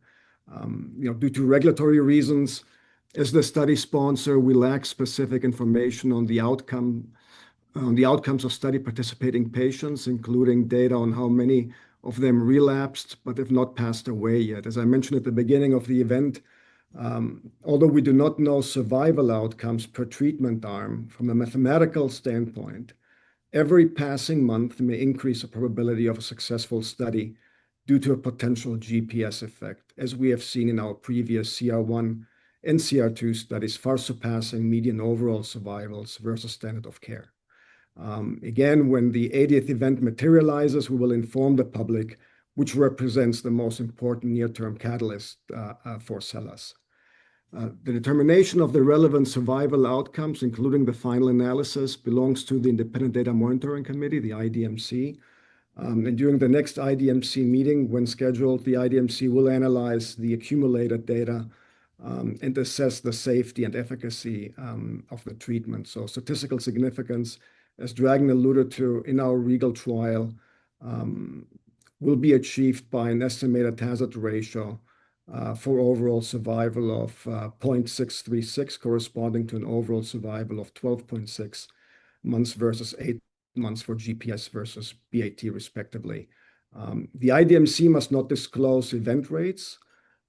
Due to regulatory reasons, As the study sponsor, we lack specific information on the outcomes of study participating patients, including data on how many of them relapsed but have not passed away yet. As I mentioned at the beginning of the event, although we do not know survival outcomes per treatment arm, from a mathematical standpoint, every passing month may increase the probability of a successful study due to a potential GPS effect, as we have seen in our previous CR1 and CR2 studies, far surpassing median overall survivals versus standard of care. Again, when the 80th event materializes, we will inform the public, which represents the most important near-term catalyst for SELLAS. The determination of the relevant survival outcomes, including the final analysis, belongs to the Independent Data Monitoring Committee, the IDMC. And during the next IDMC meeting, when scheduled, the IDMC will analyze the accumulated data and assess the safety and efficacy of the treatment. So statistical significance, as Dragan alluded to in our REGAL trial, will be achieved by an estimated hazard ratio for overall survival of 0.636, corresponding to an overall survival of 12.6 months versus 8 months for GPS versus BAT, respectively. The IDMC must not disclose event rates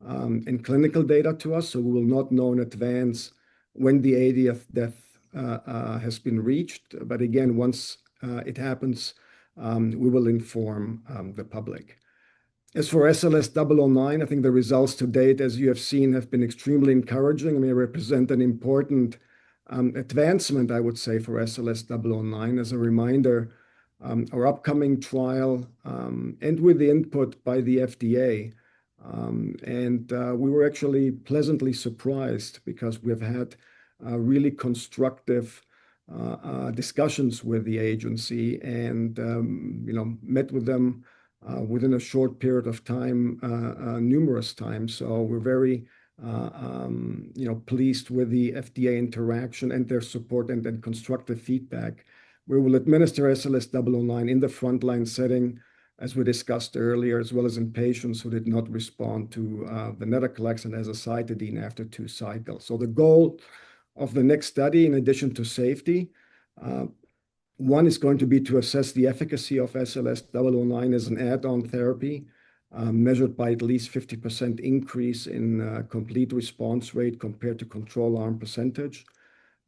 and clinical data to us, so we will not know in advance when the 80th death has been reached. But again, once it happens, we will inform the public. As for SLS009, I think the results to date, as you have seen, have been extremely encouraging and may represent an important advancement, I would say, for SLS009. As a reminder, our upcoming trial, and with the input by the FDA, we were actually pleasantly surprised because we have had really constructive discussions with the agency and met with them within a short period of time, numerous times. So we're very pleased with the FDA interaction and their support and constructive feedback. We will administer SLS009 in the frontline setting, as we discussed earlier, as well as in patients who did not respond to venetoclax and azacitidine after 2 cycles. So the goal of the next study, in addition to safety, one is going to be to assess the efficacy of SLS009 as an add-on therapy, measured by at least 50% increase in complete response rate compared to control arm percentage,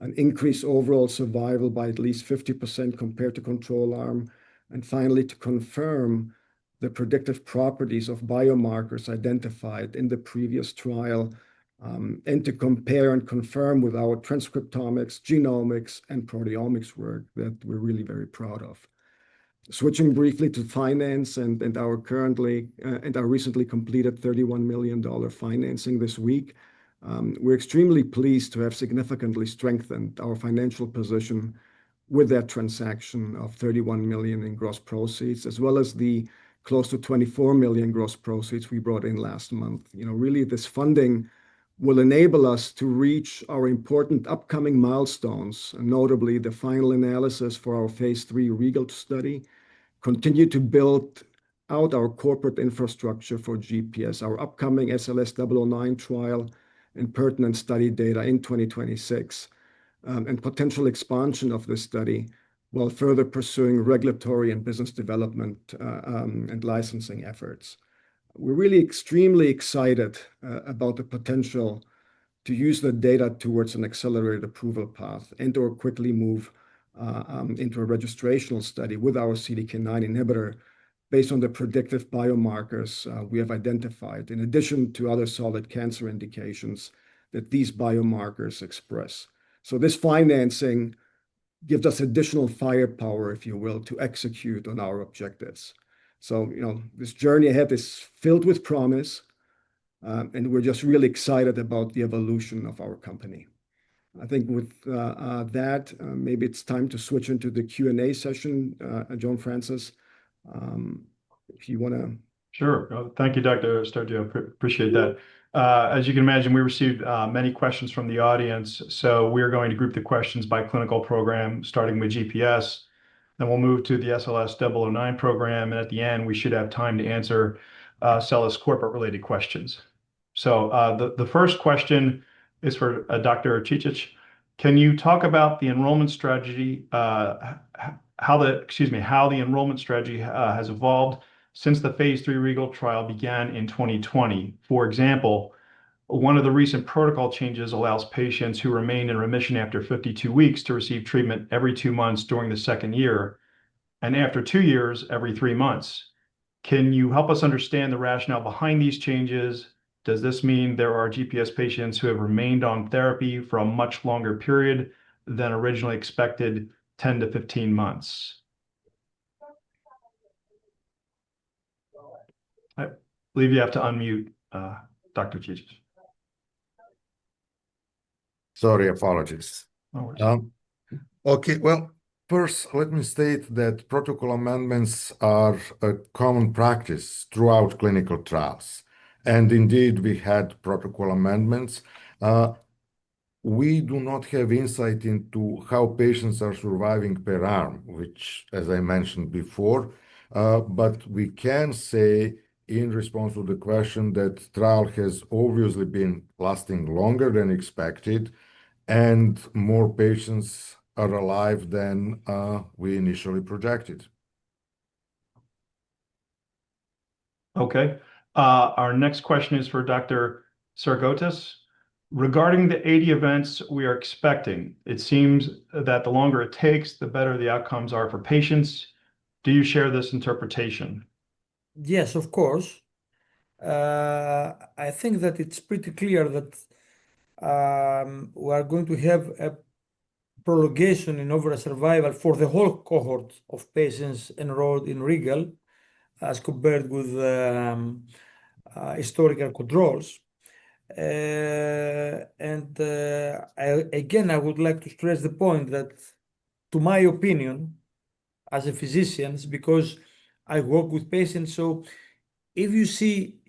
an increased overall survival by at least 50% compared to control arm, and finally, to confirm the predictive properties of biomarkers identified in the previous trial, and to compare and confirm with our transcriptomics, genomics, and proteomics work that we're really very proud of. Switching briefly to finance and our recently completed $31 million financing this week, we're extremely pleased to have significantly strengthened our financial position with that transaction of $31 million in gross proceeds, as well as the close to $24 million gross proceeds we brought in last month. Really, this funding will enable us to reach our important upcoming milestones, notably the final analysis for our phase 3 REGAL study, continue to build out our corporate infrastructure for GPS, our upcoming SLS009 trial and pertinent study data in 2026, and potential expansion of this study while further pursuing regulatory and business development and licensing efforts. We're really extremely excited about the potential to use the data towards an accelerated approval path and/or quickly move into a registrational study with our CDK9 inhibitor based on the predictive biomarkers we have identified, in addition to other solid cancer indications that these biomarkers express. So this financing gives us additional firepower, if you will, to execute on our objectives. So, this journey ahead is filled with promise, and we're just really excited about the evolution of our company. I think with that, maybe it's time to switch into the Q&A session. John Francis, if you want to. Sure. Thank you, Dr. Stergiou. Appreciate that. As you can imagine, we received many questions from the audience. So we're going to group the questions by clinical program, starting with GPS. Then we'll move to the SLS009 program. And at the end, we should have time to answer SELLAS corporate-related questions. So the first question is for Dr. Cicic. Can you talk about the enrollment strategy, how the enrollment strategy has evolved since the phase 3 REGAL trial began in 2020? For example, one of the recent protocol changes allows patients who remain in remission after 52 weeks to receive treatment every 2 months during the second year, and after 2 years, every 3 months. Can you help us understand the rationale behind these changes? Does this mean there are GPS patients who have remained on therapy for a much longer period than originally expected, 10 to 15 months? I believe you have to unmute Dr. Cicic. Sorry, apologies. No worries. Okay, well, first, let me state that protocol amendments are a common practice throughout clinical trials. And indeed, we had protocol amendments. We do not have insight into how patients are surviving per arm, which, as I mentioned before, but we can say in response to the question that trial has obviously been lasting longer than expected, and more patients are alive than we initially projected. Okay. Our next question is for Dr. Sargotis. Regarding the 80 events we are expecting, it seems that the longer it takes, the better the outcomes are for patients. Do you share this interpretation? Yes, of course. I think that it's pretty clear that we are going to have a prolongation in overall survival for the whole cohort of patients enrolled in REGAL as compared with historical controls. Again, I would like to stress the point that, to my opinion, as a physician, because I work with patients, so if you see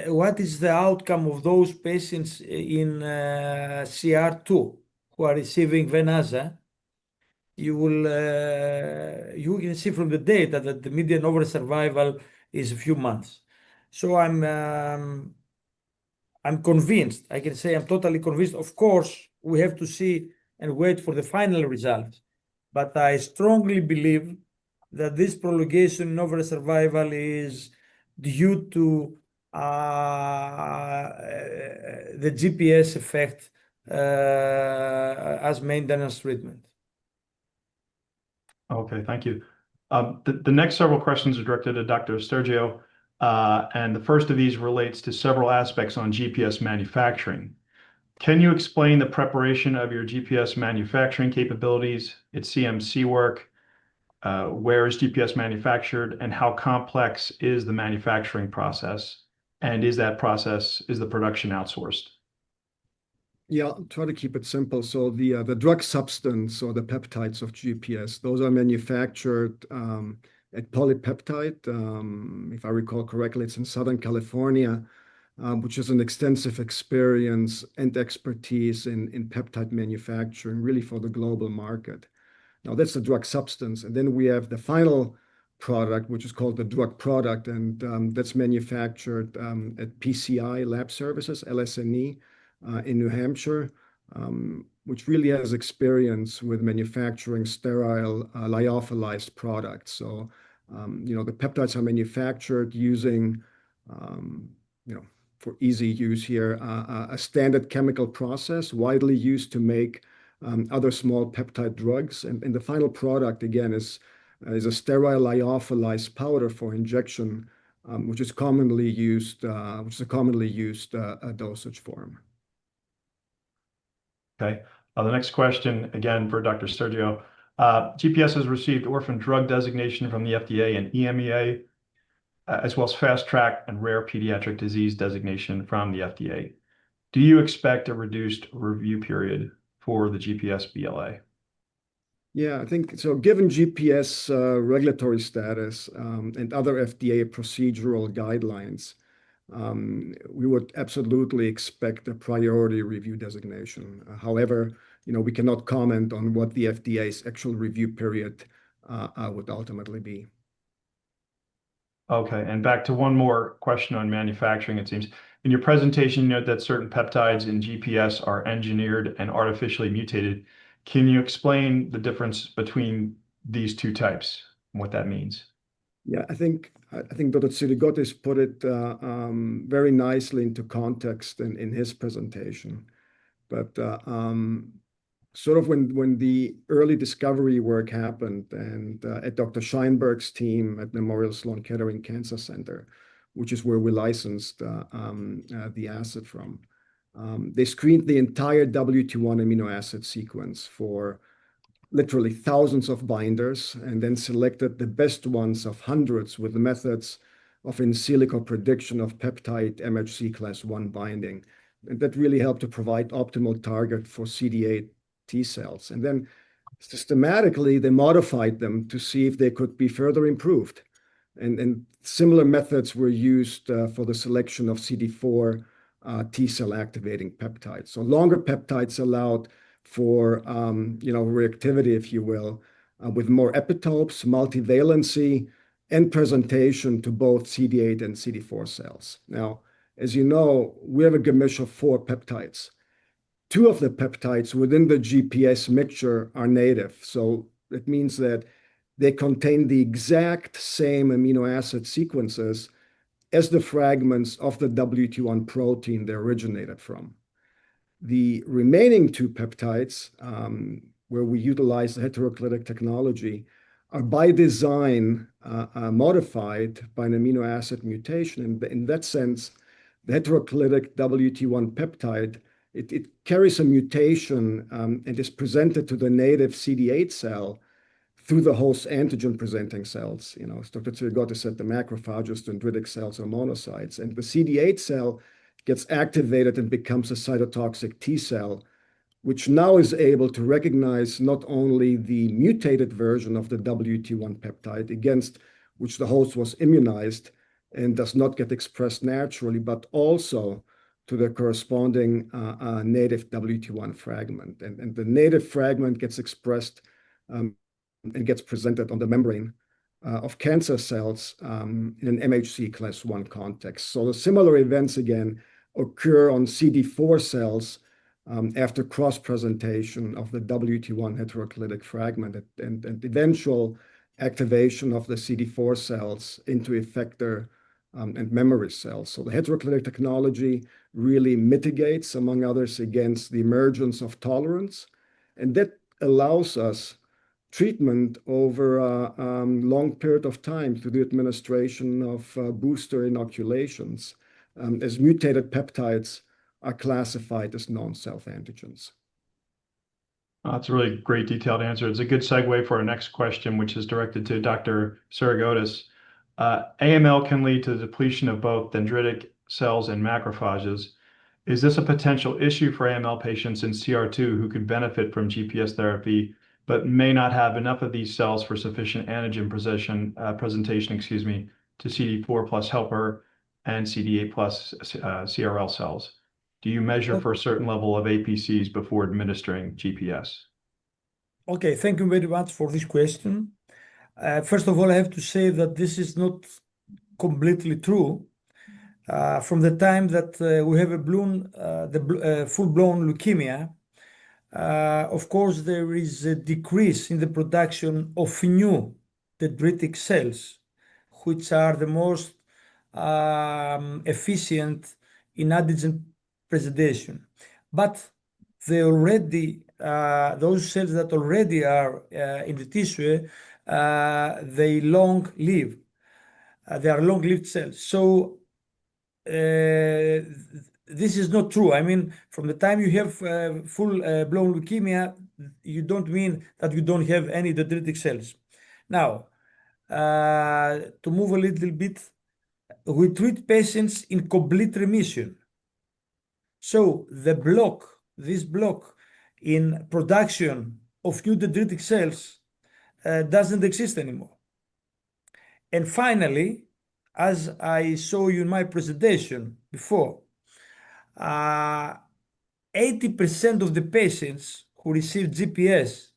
what is the outcome of those patients in CR2 who are receiving Venasa, you can see from the data that the median overall survival is a few months. So I'm convinced. I can say I'm totally convinced. Of course, we have to see and wait for the final results. But I strongly believe that this prolongation in overall survival is due to the GPS effect as maintenance treatment. Okay, thank you. The next several questions are directed to Dr. Stergiou, and the first of these relates to several aspects on GPS manufacturing. Can you explain the preparation of your GPS manufacturing capabilities, its CMC work, where is GPS manufactured, and how complex is the manufacturing process? And is the production outsourced? Yeah, I'll try to keep it simple. So the drug substance or the peptides of GPS, those are manufactured at Polypeptide. If I recall correctly, it's in Southern California, which is an extensive experience and expertise in peptide manufacturing, really for the global market. Now, that's the drug substance. And then we have the final product, which is called the drug product, and that's manufactured at PCI Lab Services, LSNE, in New Hampshire, which really has experience with manufacturing sterile lyophilized products. So, the peptides are manufactured using, for easy use here, a standard chemical process widely used to make other small peptide drugs. And the final product, again, is a sterile lyophilized powder for injection, which is a commonly used dosage form. Okay. The next question, again, for Dr. Stergiou. GPS has received orphan drug designation from the FDA and EMEA, as well as fast track and rare pediatric disease designation from the FDA. Do you expect a reduced review period for the GPS BLA? Yeah, I think so. Given GPS regulatory status and other FDA procedural guidelines, we would absolutely expect a priority review designation. However, we cannot comment on what the FDA's actual review period would ultimately be. Okay, and back to one more question on manufacturing, it seems. In your presentation, you note that certain peptides in GPS are engineered and artificially mutated. Can you explain the difference between these two types and what that means? Yeah, I think Dr. Tsirigotis put it very nicely into context in his presentation. But sort of when the early discovery work happened and at Dr. Scheinberg's team at Memorial Sloan Kettering Cancer Center, which is where we licensed the asset from, they screened the entire WT1 amino acid sequence for literally thousands of binders and then selected the best ones of hundreds with the methods of in silico prediction of peptide MHC class 1 binding. And that really helped to provide optimal target for CD8 T cells. And then systematically, they modified them to see if they could be further improved. And similar methods were used for the selection of CD4 T cell activating peptides. So longer peptides allowed for reactivity, if you will, with more epitopes, multivalency, and presentation to both CD8 and CD4 cells. Now, as you know, we have a gemisch of 4 peptides. 2 of the peptides within the GPS mixture are native. So it means that they contain the exact same amino acid sequences as the fragments of the WT1 protein they originated from. The remaining 2 peptides, where we utilize the heteroclitic technology, are by design modified by an amino acid mutation. And in that sense, the heteroclitic WT1 peptide, it carries a mutation and is presented to the native CD8 cell through the host antigen-presenting cells. As Dr. Tsirigotis said, the macrophages, dendritic cells, are monocytes. And the CD8 cell gets activated and becomes a cytotoxic T cell, which now is able to recognize not only the mutated version of the WT1 peptide against which the host was immunized and does not get expressed naturally, but also to the corresponding native WT1 fragment. And the native fragment gets expressed and gets presented on the membrane of cancer cells in an MHC class 1 context. So the similar events again occur on CD4 cells after cross-presentation of the WT1 heteroclitic fragment and eventual activation of the CD4 cells into effector and memory cells. So the heteroclitic technology really mitigates, among others, against the emergence of tolerance. And that allows us treatment over a long period of time through the administration of booster inoculations, as mutated peptides are classified as non-self antigens. That's a really great detailed answer. It's a good segue for our next question, which is directed to Dr. Tsirigotis. AML can lead to the depletion of both dendritic cells and macrophages. Is this a potential issue for AML patients in CR2 who could benefit from GPS therapy, but may not have enough of these cells for sufficient antigen presentation, to CD4 plus helper and CD8 plus CRL cells? Do you measure for a certain level of APCs before administering GPS? Okay, thank you very much for this question. First of all, I have to say that this is not completely true. From the time that we have full-blown leukemia, of course, there is a decrease in the production of new dendritic cells, which are the most efficient in antigen presentation. But those cells that already are in the tissue, they long-live. They are long-lived cells. So this is not true. I mean, from the time you have full-blown leukemia, you don't mean that you don't have any dendritic cells. Now, to move a little bit, we treat patients in complete remission. So this block in production of new dendritic cells doesn't exist anymore. And finally, as I showed you in my presentation before, 80% of the patients who receive GPS,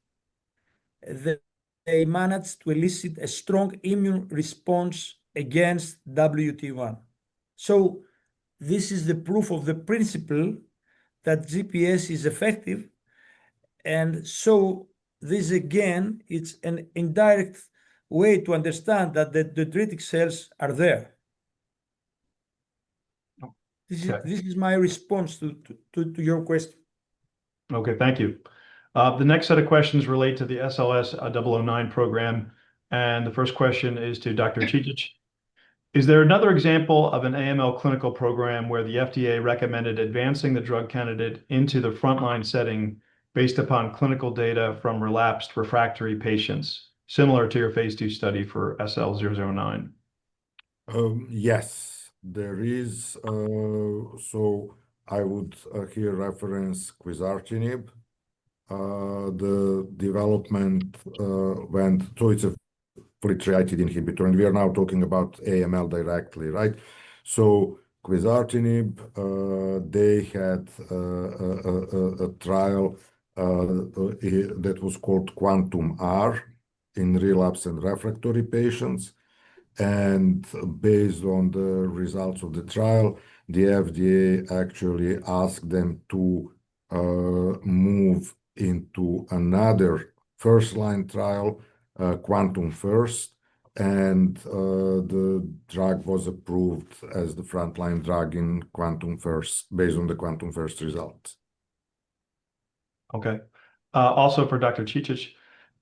they manage to elicit a strong immune response against WT1. So this is the proof of the principle that GPS is effective. And so this again, it's an indirect way to understand that the dendritic cells are there. This is my response to your question. Okay, thank you. The next set of questions relate to the SLS009 program. And the first question is to Dr. Cicic. Is there another example of an AML clinical program where the FDA recommended advancing the drug candidate into the frontline setting based upon clinical data from relapsed refractory patients, similar to your phase 2 study for SL009? Yes, there is. So I would here reference quizartinib. The development went, so it's a FLT3 inhibitor, and we are now talking about AML directly, right? So quizartinib, they had a trial that was called Quantum-R in relapse and refractory patients. And based on the results of the trial, the FDA actually asked them to move into another first-line trial, Quantum-First, and the drug was approved as the frontline drug in Quantum-First, based on the Quantum-First results. Okay. Also for Dr. Cicic,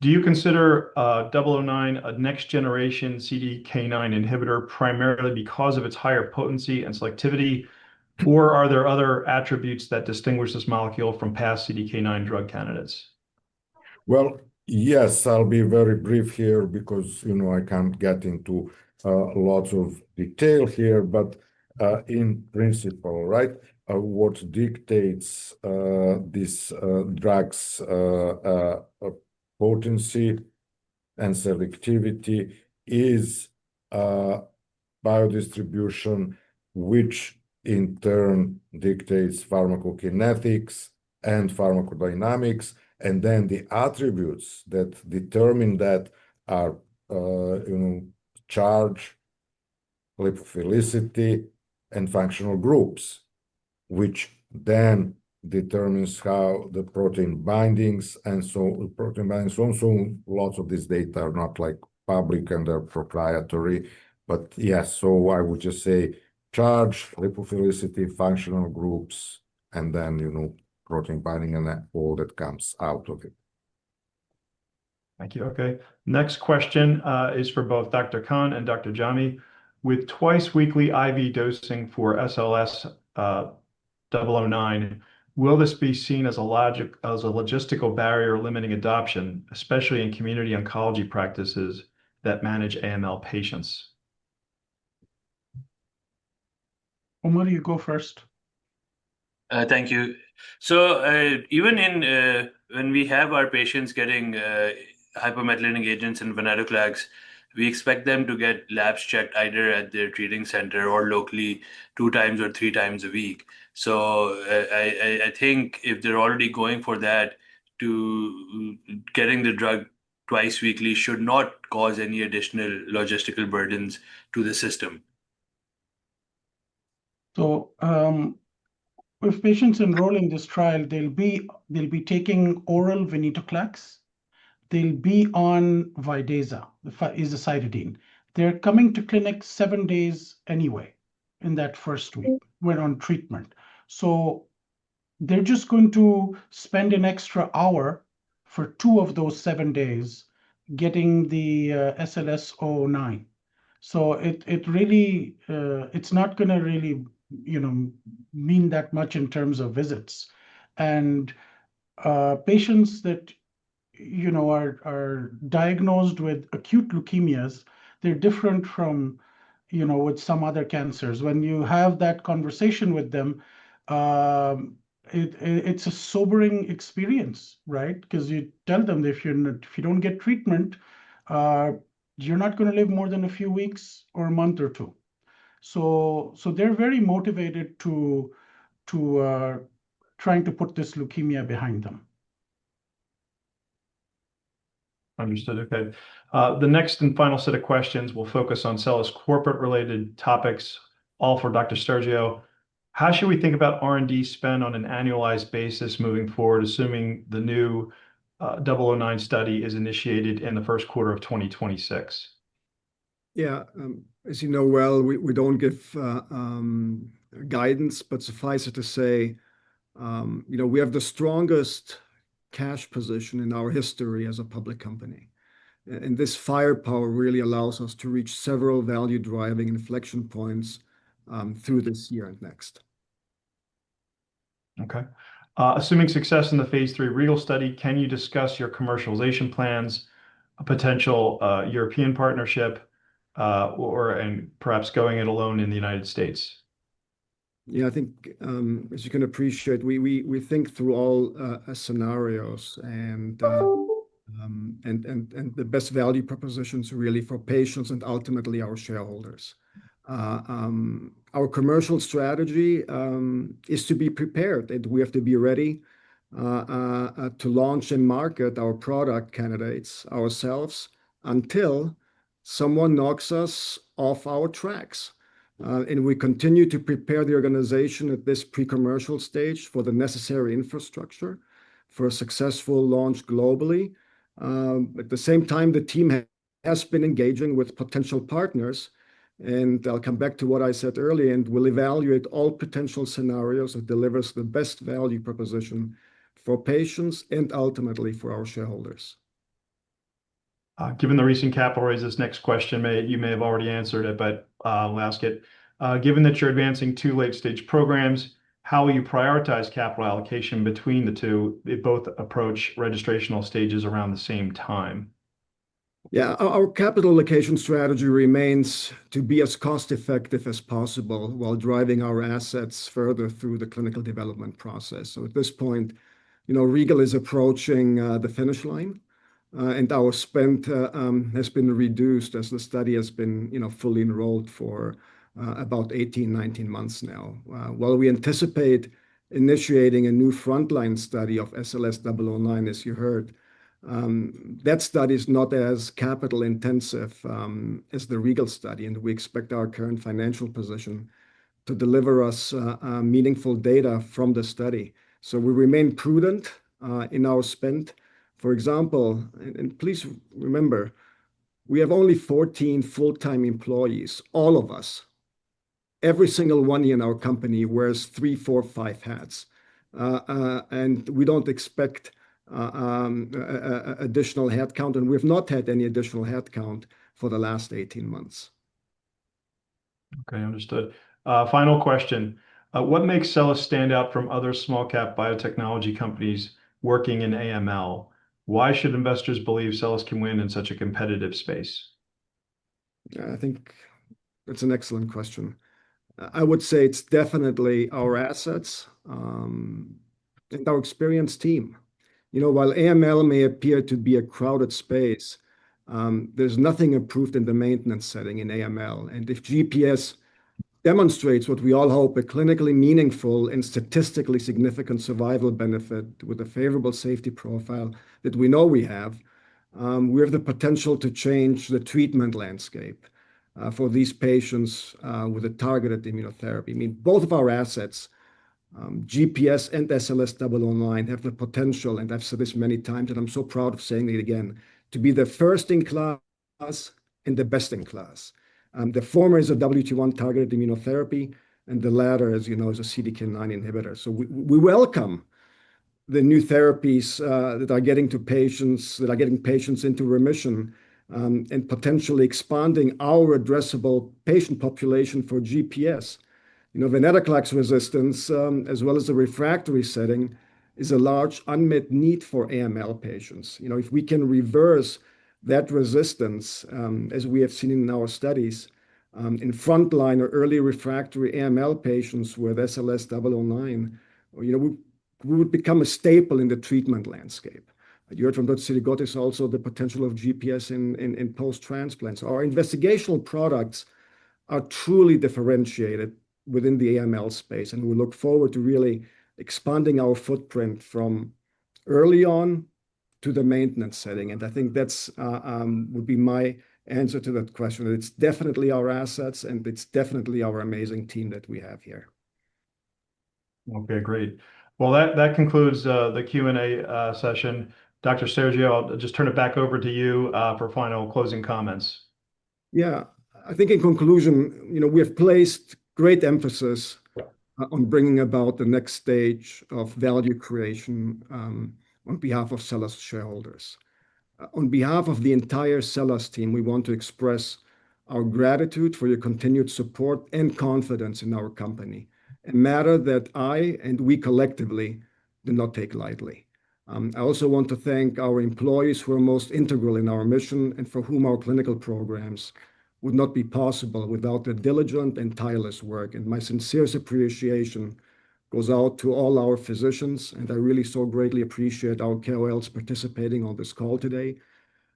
do you consider 009 a next-generation CDK9 inhibitor primarily because of its higher potency and selectivity, or are there other attributes that distinguish this molecule from past CDK9 drug candidates? Well, yes, I'll be very brief here because, I can't get into lots of detail here, but in principle, right, what dictates this drug's potency and selectivity is biodistribution, which in turn dictates pharmacokinetics and pharmacodynamics. And then the attributes that determine that are, charge, lipophilicity, and functional groups, which then determines how the protein bindings and so protein bindings. Also, lots of this data are not like public and they're proprietary. But yes, so I would just say charge, lipophilicity, functional groups, and then, protein binding and all that comes out of it. Thank you. Okay. Next question is for both Dr. Khan and Dr. Jamy. With twice weekly IV dosing for SLS009, will this be seen as a logistical barrier limiting adoption, especially in community oncology practices that manage AML patients? Omar, you go first. Thank you. So even in when we have our patients getting hypomethylating agents and venetoclax, we expect them to get labs checked either at their treating center or locally 2 times or 3 times a week. So I think if they're already going for that, to getting the drug twice weekly should not cause any additional logistical burdens to the system. So if patients enroll in this trial, they'll be taking oral venetoclax. They'll be on Vidasa, azacitidine. They're coming to clinic 7 days anyway in that first week when on treatment. So they're just going to spend an extra hour for 2 of those 7 days getting the SLS009. So it really it's not going to really mean that much in terms of visits. And patients that are diagnosed with acute leukemias, they're different from with some other cancers. When you have that conversation with them, it's a sobering experience, right? Because you tell them that if you don't get treatment, you're not going to live more than a few weeks or a month or 2. So they're very motivated to trying to put this leukemia behind them. Understood. Okay. The next and final set of questions will focus on SELLAS corporate-related topics, all for Dr. Stergiou. How should we think about R&D spend on an annualized basis moving forward, assuming the new 009 study is initiated in the first quarter of 2026? Yeah, as you know well, we don't give guidance, but suffice it to say, we have the strongest cash position in our history as a public company. And this firepower really allows us to reach several value-driving inflection points through this year and next. Okay. Assuming success in the phase 3 REGAL study, can you discuss your commercialization plans, a potential European partnership, and perhaps going it alone in the United States? Yeah, I think, as you can appreciate, we think through all scenarios and the best value propositions really for patients and ultimately our shareholders. Our commercial strategy is to be prepared, and we have to be ready to launch and market our product candidates ourselves until someone knocks us off our tracks. And we continue to prepare the organization at this pre-commercial stage for the necessary infrastructure for a successful launch globally. At the same time, the team has been engaging with potential partners, and I'll come back to what I said earlier, and we'll evaluate all potential scenarios that delivers the best value proposition for patients and ultimately for our shareholders. Given the recent capital raise, this next question, you may have already answered it, but I'll ask it. Given that you're advancing 2 late-stage programs, how will you prioritize capital allocation between the two? They both approach registrational stages around the same time. Yeah, our capital allocation strategy remains to be as cost-effective as possible while driving our assets further through the clinical development process. So at this point, REGAL is approaching the finish line, and our spend has been reduced as the study has been fully enrolled for about 18, 19 months now. While we anticipate initiating a new frontline study of SLS009, as you heard, that study is not as capital intensive as the REGAL study, and we expect our current financial position to deliver us meaningful data from the study. So we remain prudent in our spend. For example, and please remember, we have only 14 full-time employees, all of us. Every single one in our company wears 3, 4, 5 hats. And we don't expect additional headcount, and we've not had any additional headcount for the last 18 months. Okay, understood. Final question. What makes SELLAS stand out from other small-cap biotechnology companies working in AML? Why should investors believe SELLAS can win in such a competitive space? I think that's an excellent question. I would say it's definitely our assets and our experienced team. While AML may appear to be a crowded space, there's nothing approved in the maintenance setting in AML. And if GPS demonstrates what we all hope, a clinically meaningful and statistically significant survival benefit with a favorable safety profile that we know we have the potential to change the treatment landscape for these patients with a targeted immunotherapy. I mean, both of our assets, GPS and SLS009, have the potential, and I've said this many times, and I'm so proud of saying it again, to be the first in class and the best in class. The former is a WT1 targeted immunotherapy, and the latter, as you know, is a CDK9 inhibitor. So we welcome the new therapies that are getting patients into remission and potentially expanding our addressable patient population for GPS. Venetoclax resistance, as well as the refractory setting, is a large unmet need for AML patients. If we can reverse that resistance, as we have seen in our studies, in frontline or early refractory AML patients with SLS009, we would become a staple in the treatment landscape. You heard from Dr. Tsirigotis also the potential of GPS in post-transplants. Our investigational products are truly differentiated within the AML space, and we look forward to really expanding our footprint from early on to the maintenance setting. And I think that's would be my answer to that question. It's definitely our assets, and it's definitely our amazing team that we have here. Okay, great. Well, that concludes the Q&A session. Dr. Sergio, I'll just turn it back over to you for final closing comments. Yeah, I think in conclusion, we have placed great emphasis on bringing about the next stage of value creation on behalf of SELLAS shareholders. On behalf of the entire SELLAS team, we want to express our gratitude for your continued support and confidence in our company, a matter that I and we collectively do not take lightly. I also want to thank our employees who are most integral in our mission and for whom our clinical programs would not be possible without their diligent and tireless work. And my sincerest appreciation goes out to all our physicians, and I really so greatly appreciate our KOLs participating on this call today,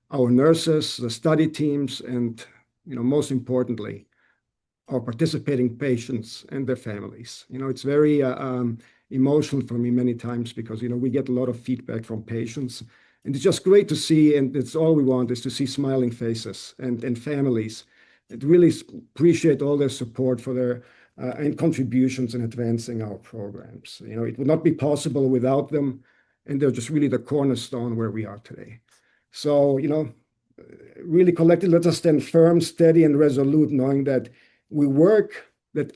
our nurses, the study teams, and most importantly, our participating patients and their families. It's very emotional for me many times because we get a lot of feedback from patients, and it's just great to see, and it's all we want is to see smiling faces and families. I really appreciate all their support for their and contributions in advancing our programs. It would not be possible without them, and they're just really the cornerstone where we are today. So, really collectively, let us stand firm, steady, and resolute, knowing that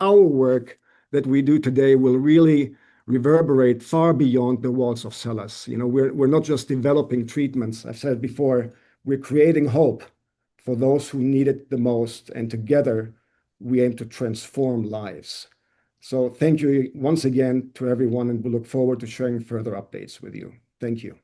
our work that we do today will really reverberate far beyond the walls of SELLAS. We're not just developing treatments. I've said before, we're creating hope for those who need it the most, and together we aim to transform lives. So thank you once again to everyone, and we look forward to sharing further updates with you. Thank you.